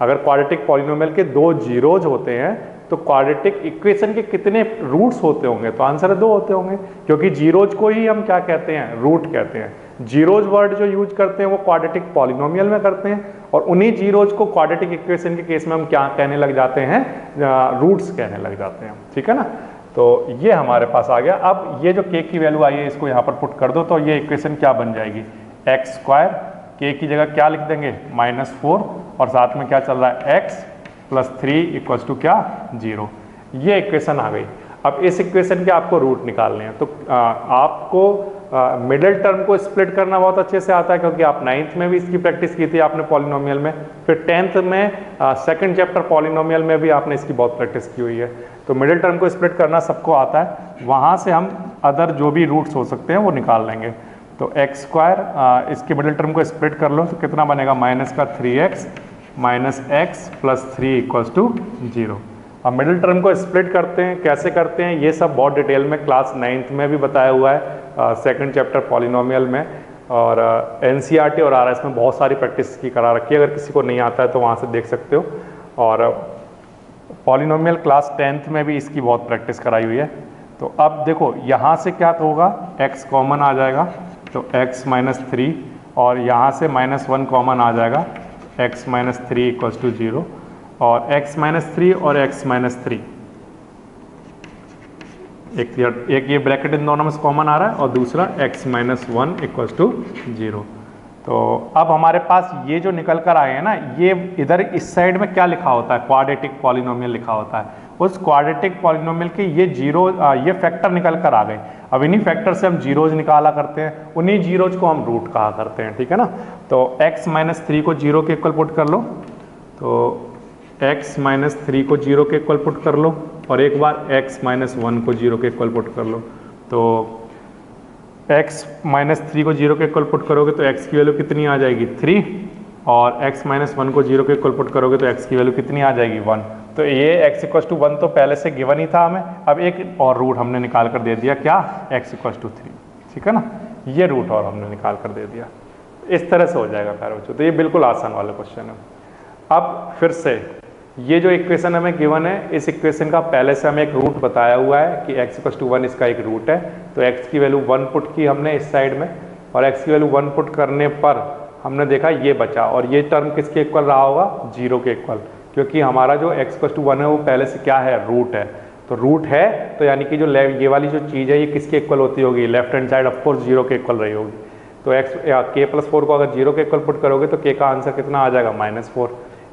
अगर क्वाड्रेटिक पॉलिनोमियल के 2 जीरोज होते हैं तो क्वाड्रेटिक इक्वेशन के कितने रूट्स होते होंगे, तो आंसर है 2 होते होंगे, क्योंकि जीरोज को ही हम क्या कहते हैं, रूट कहते हैं। जीरोज वर्ड जो यूज करते हैं वो क्वाड्रेटिक पॉलिनोमियल में करते हैं, और उन्हीं जीरोज को क्वाड्रेटिक इक्वेशन के केस में हम क्या कहने लग जाते हैं, रूट्स कहने लग जाते हैं, ठीक है ना। तो ये हमारे पास आ गया। अब ये जो k की वैल्यू आई है इसको यहाँ पर पुट कर दो, तो ये इक्वेशन क्या बन जाएगी, x² k की जगह क्या लिख देंगे, -4, और साथ में क्या चल रहा है, x प्लस 3 इक्वल्स टू क्या, 0। ये इक्वेशन आ गई। अब इस इक्वेशन के आपको रूट निकालने हैं, तो आपको मिडिल टर्म को स्प्लिट करना बहुत अच्छे से आता है, क्योंकि आप 9th में भी इसकी प्रैक्टिस की थी आपने पॉलिनोमियल में, फिर 10th में सेकंड चैप्टर पॉलिनोमियल में भी आपने इसकी बहुत प्रैक्टिस की हुई है। तो मिडिल टर्म को स्प्लिट करना सबको आता है, वहाँ से हम अदर जो भी रूट्स हो सकते हैं वो निकाल लेंगे। तो x² इसके मिडिल टर्म को स्प्लिट कर लो तो कितना बनेगा, -3x -x plus 3 equals to 0। अब मिडिल टर्म को स्प्लिट करते हैं, कैसे करते हैं ये सब बहुत डिटेल में क्लास 9th में भी बताया हुआ है, सेकंड चैप्टर पॉलिनोमियल में, और NCERT और RS में बहुत सारी प्रैक्टिस की करा रखी है, अगर किसी को नहीं आता है तो वहाँ से देख सकते हो। और पॉलिनोमियल क्लास 10th में भी इसकी बहुत प्रैक्टिस कराई हुई है। तो अब देखो यहाँ से क्या होगा, x कॉमन आ जाएगा तो x - 3, और यहाँ से -1 कॉमन आ जाएगा, x - 3 = 0, और x - 3 और x - 3 एक ये ब्रैकेट इन दोनों में से कॉमन आ रहा है, और दूसरा x - 1 = 0। तो अब हमारे पास ये जो निकल कर आए हैं ना, ये इधर इस साइड में क्या लिखा होता है, क्वाड्रेटिक पॉलिनोमियल लिखा होता है। उस क्वाड्रेटिक पॉलिनोमियल के ये फैक्टर निकल कर आ गए। अब इन्हीं फैक्टर से हम जीरोज निकाला करते हैं, उन्हीं जीरोज को हम रूट कहा करते हैं, ठीक है ना। तो x - 3 को 0 के इक्वल पुट कर लो, तो x - 3 को 0 के इक्वल पुट कर लो, और एक बार x - 1 को 0 के इक्वल पुट कर लो। तो x - 3 को 0 के इक्वल पुट करोगे तो x की वैल्यू कितनी आ जाएगी, 3, और x - 1 को 0 के इक्वल पुट करोगे तो x की वैल्यू कितनी आ जाएगी, 1। तो ये x = 1 तो पहले से गिवन ही था हमें, अब एक और रूट हमने निकाल कर दे दिया, क्या, x = 3, ठीक है ना। ये रूट और हमने निकाल कर दे दिया, इस तरह से हो जाएगा प्यारे बच्चों। तो ये बिल्कुल आसान वाला क्वेश्चन है। अब फिर से ये जो इक्वेशन हमें गिवन है, इस इक्वेशन का पहले से हमें एक रूट बताया हुआ है कि x = 1 इसका एक रूट है। तो x की वैल्यू 1 पुट की हमने इस साइड में, और x की वैल्यू 1 पुट करने पर हमने देखा ये बचा, और ये टर्म किसके इक्वल रहा होगा, 0 के इक्वल, क्योंकि हमारा जो x = 1 है वो पहले से क्या है, रूट है। तो रूट है तो यानी कि जो ये वाली जो चीज़ है ये किसके इक्वल होती होगी, लेफ्ट हैंड साइड ऑफकोर्स 0 के इक्वल रही होगी। तो k+4 को अगर 0 के इक्वल पुट करोगे तो k का आंसर कितना आ जाएगा, -4।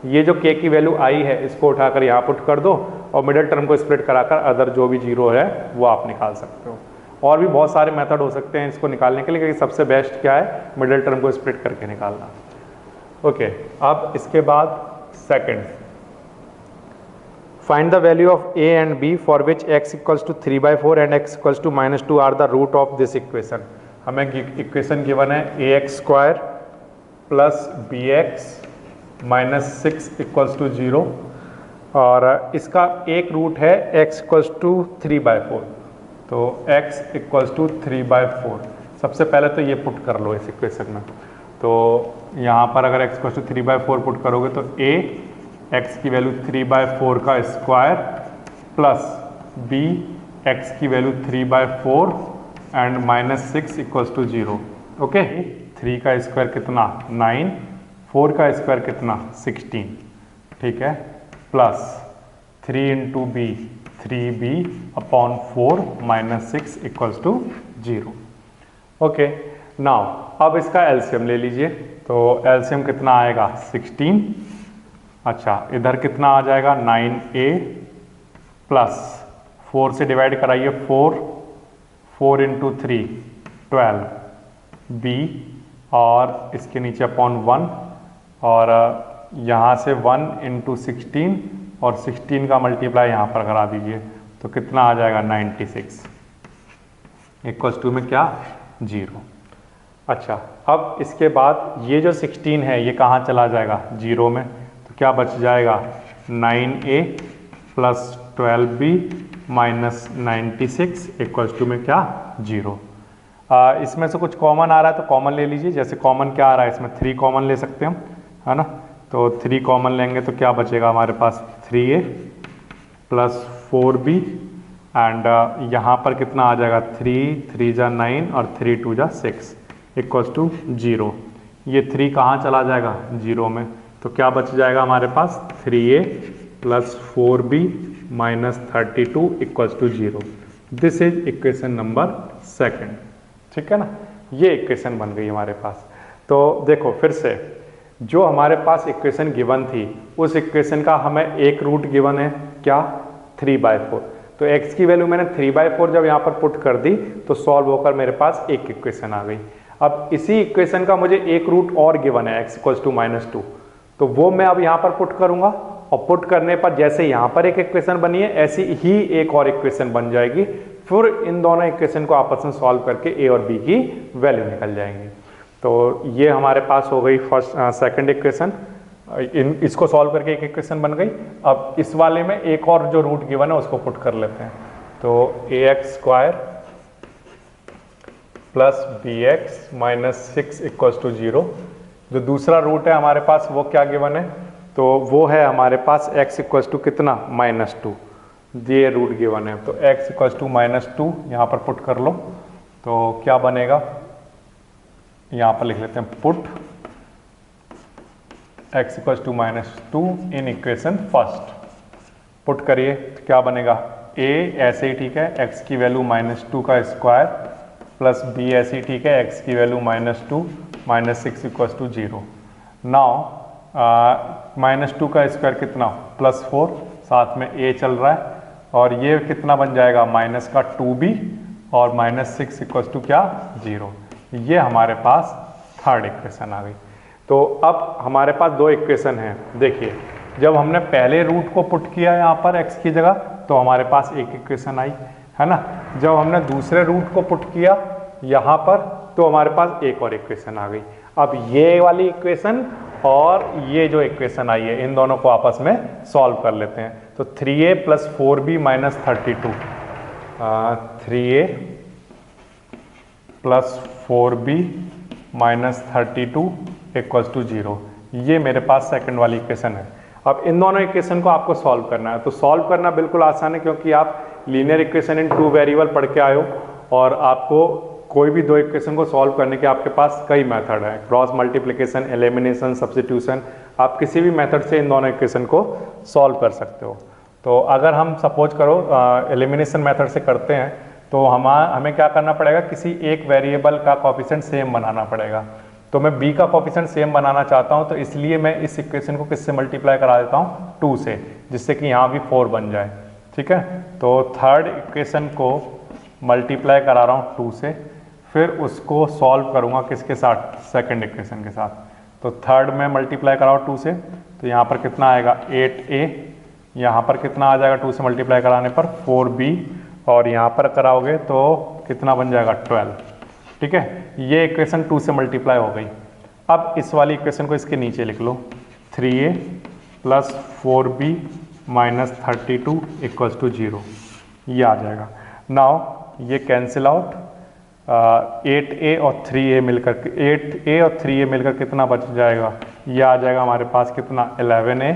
ये जो k की वैल्यू आई है इसको उठाकर यहाँ पुट कर दो, और मिडिल टर्म को स्प्लिट कराकर अदर जो भी जीरो है वो आप निकाल सकते हो। और भी बहुत सारे मेथड हो सकते हैं इसको निकालने के लिए, क्योंकि सबसे बेस्ट क्या है, मिडिल टर्म को स्प्लिट करके निकालना। ओके, अब इसके बाद second, find the value of a and b for which x = 3/4 and x = -2 are the root of this equation. हमें इक्वेशन गिवन है ax² + bx - 6 = 0, और इसका एक रूट है x = 3/4। तो x = 3/4, सबसे पहले तो ये पुट कर लो इस इक्वेशन में। तो यहाँ पर अगर x = 3/4 पुट करोगे तो a, x की वैल्यू 3/4 का स्क्वायर, प्लस b, x की वैल्यू 3/4 एंड -6 = 0। ओके, 3 का स्क्वायर कितना, 9, 4 का स्क्वायर कितना, 16, ठीक है, plus 3 × b, 3b/4 -6 = 0। Okay, now अब इसका एलसीएम ले लीजिए। तो एलसीएम कितना आएगा, 16। अच्छा, इधर कितना आ जाएगा, 9a प्लस 4 से डिवाइड कराइए, 4 × 3 12 b, और इसके नीचे /1, और यहाँ से 1 × 16, और 16 का मल्टीप्लाई यहाँ पर करा दीजिए, तो कितना आ जाएगा, 96 = में क्या, 0। अच्छा, अब इसके बाद ये जो 16 है ये कहाँ चला जाएगा, 0 में, तो क्या बच जाएगा, 9a + 12b - 96 = में क्या, 0। इसमें से कुछ कॉमन आ रहा है तो कॉमन ले लीजिए। जैसे कॉमन क्या आ रहा है, इसमें 3 कॉमन ले सकते हैं हम, है ना। तो 3 कॉमन लेंगे तो क्या बचेगा हमारे पास, 3a + 4b, एंड यहाँ पर कितना आ जाएगा, 3 × 3 = 9 और 3 × 2 = 6 = 0। ये 3 कहाँ चला जाएगा, 0 में, तो क्या बच जाएगा हमारे पास, 3a + 4b - 32 = 0। This is equation number second, ठीक है ना। ये इक्वेशन बन गई हमारे पास। तो देखो फिर से, जो हमारे पास इक्वेशन गिवन थी उस इक्वेशन का हमें एक रूट गिवन है, क्या, 3/4। तो x की वैल्यू मैंने 3/4 जब यहाँ पर पुट कर दी तो सॉल्व होकर मेरे पास एक इक्वेशन आ गई। अब इसी इक्वेशन का मुझे एक रूट और गिवन है, x = -2, तो वो मैं अब यहाँ पर पुट करूँगा, और पुट करने पर जैसे यहाँ पर एक इक्वेशन बनी है ऐसी ही एक और इक्वेशन बन जाएगी। फिर इन दोनों इक्वेशन को आपस में सॉल्व करके a और b की वैल्यू निकल जाएंगी। तो ये हमारे पास हो गई सेकंड इक्वेशन। इसको सॉल्व करके एक इक्वेशन बन गई। अब इस वाले में एक और जो रूट गिवन है उसको पुट कर लेते हैं। तो ax² plus bx minus 6 equals to 0। जो दूसरा रूट है हमारे पास वो क्या गिवन है, तो वो है हमारे पास x इक्वल्स टू कितना -2, ये रूट गिवन है। तो x इक्वल्स टू -2 यहाँ पर पुट कर लो, तो क्या बनेगा, यहाँ पर लिख लेते हैं put x equals to -2 in equation first. Put करिए तो क्या बनेगा, a ऐसे ही ठीक है, x की वैल्यू -2 का स्क्वायर प्लस b ऐसे ही ठीक है, x की वैल्यू -2 -6 इक्वल्स टू 0। नाउ -2 का स्क्वायर कितना +4, साथ में a चल रहा है, और ये कितना बन जाएगा माइनस का 2b और -6 इक्वल्स टू क्या 0। ये हमारे पास थर्ड इक्वेशन आ गई। तो अब हमारे पास दो इक्वेशन हैं। देखिए जब हमने पहले रूट को पुट किया यहाँ पर x की जगह तो हमारे पास एक इक्वेशन आई, है ना। जब हमने दूसरे रूट को पुट किया यहाँ पर तो हमारे पास एक और इक्वेशन आ गई। अब ये वाली इक्वेशन और ये जो इक्वेशन आई है इन दोनों को आपस में सॉल्व कर लेते हैं। तो 3a plus 4b minus 32, 3a plus 4b minus 32 equals to 0। ये मेरे पास सेकंड वाली इक्वेशन है। अब इन दोनों इक्वेशन को आपको सॉल्व करना है। तो सॉल्व करना बिल्कुल आसान है, क्योंकि आप लीनियर इक्वेशन इन 2 वेरिएबल पढ़ के आए हो, और आपको कोई भी दो इक्वेशन को सॉल्व करने के आपके पास कई मेथड है, क्रॉस मल्टीप्लिकेशन, एलिमिनेशन, सब्स्टिट्यूशन। आप किसी भी मेथड से इन दोनों इक्वेशन को सॉल्व कर सकते हो। तो अगर हम सपोज करो एलिमिनेशन मेथड से करते हैं तो हमें क्या करना पड़ेगा, किसी एक वेरिएबल का कोफिशिएंट सेम बनाना पड़ेगा। तो मैं b का कोफिशिएंट सेम बनाना चाहता हूं, तो इसलिए मैं इस इक्वेशन को किससे मल्टीप्लाई करा देता हूं 2 से, जिससे कि यहाँ भी 4 बन जाए। ठीक है, तो थर्ड इक्वेशन को मल्टीप्लाई करा रहा हूँ 2 से, फिर उसको सॉल्व करूँगा किसके साथ, सेकंड इक्वेशन के साथ। तो थर्ड में मल्टीप्लाई कराओ 2 से, तो यहाँ पर कितना आएगा 8a, यहाँ पर कितना आ जाएगा 2 से मल्टीप्लाई कराने पर 4b, और यहाँ पर कराओगे तो कितना बन जाएगा 12। ठीक है, ये इक्वेशन 2 से मल्टीप्लाई हो गई। अब इस वाली इक्वेशन को इसके नीचे लिख लो, 3a plus 4b minus 32 equals to 0, ये आ जाएगा। नाउ ये कैंसिल आउट, 8a और 3a मिलकर 8a और 3a मिलकर कितना बच जाएगा, ये आ जाएगा हमारे पास कितना 11a,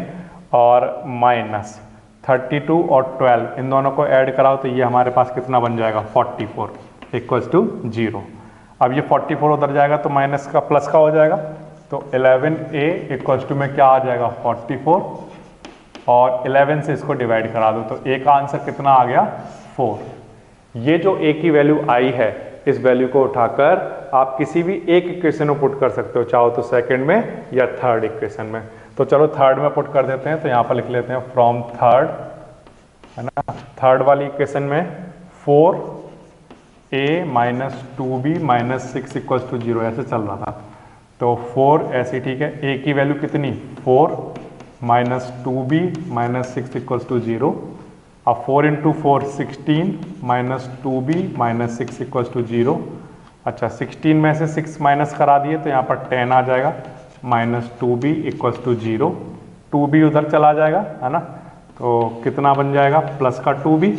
और माइनस 32 और 12 इन दोनों को ऐड कराओ तो ये हमारे पास कितना बन जाएगा 44 इक्वल्स टू 0। अब ये 44 उधर जाएगा तो माइनस का प्लस का हो जाएगा, तो 11a इक्वल्स टू में क्या आ जाएगा 44, और 11 से इसको डिवाइड करा दो तो a का आंसर कितना आ गया 4। ये जो a की वैल्यू आई है, इस वैल्यू को उठाकर आप किसी भी एक इक्वेशन में पुट कर सकते हो, चाहो तो सेकंड में या थर्ड इक्वेशन में। तो चलो थर्ड में पुट कर देते हैं, तो यहाँ पर लिख लेते हैं फ्रॉम थर्ड, है ना। थर्ड वाली इक्वेशन में 4a minus 2b minus 6 equals to 0 ऐसे चल रहा था। तो 4 ऐसी ठीक है, a की वैल्यू कितनी 4 minus 2b minus 6 equals to 0। अब 4 into 4 16 minus 2b minus 6 equals to 0। अच्छा 16 में से 6 माइनस करा दिए तो यहाँ पर 10 आ जाएगा, minus 2b equals to 0। 2b उधर चला जाएगा, है ना, तो कितना बन जाएगा प्लस का 2b,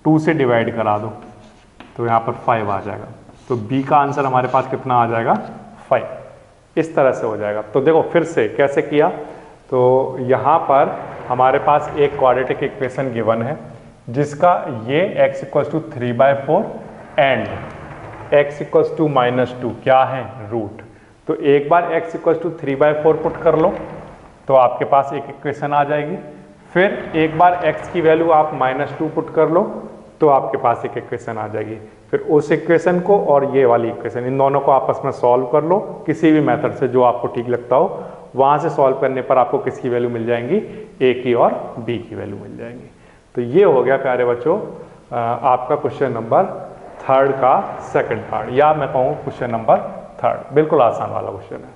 2 से डिवाइड करा दो तो यहाँ पर 5 आ जाएगा। तो b का आंसर हमारे पास कितना आ जाएगा 5। इस तरह से हो जाएगा। तो देखो फिर से कैसे किया, तो यहाँ पर हमारे पास एक क्वाड्रेटिक इक्वेशन गिवन है जिसका ये x equals to 3/4 and x equals to -2 क्या है रूट। तो एक बार x इक्वल्स टू 3/4 पुट कर लो तो आपके पास एक इक्वेशन आ जाएगी। फिर एक बार x की वैल्यू आप -2 पुट कर लो तो आपके पास एक इक्वेशन आ जाएगी। फिर उस इक्वेशन को और ये वाली इक्वेशन, इन दोनों को आपस में सॉल्व कर लो किसी भी मेथड से जो आपको ठीक लगता हो। वहाँ से सॉल्व करने पर आपको किसकी वैल्यू मिल जाएंगी, a की और b की वैल्यू मिल जाएंगी। तो ये हो गया प्यारे बच्चों आपका क्वेश्चन नंबर थर्ड का सेकंड पार्ट, या मैं कहूँ क्वेश्चन नंबर थर्ड। बिल्कुल आसान वाला क्वेश्चन है।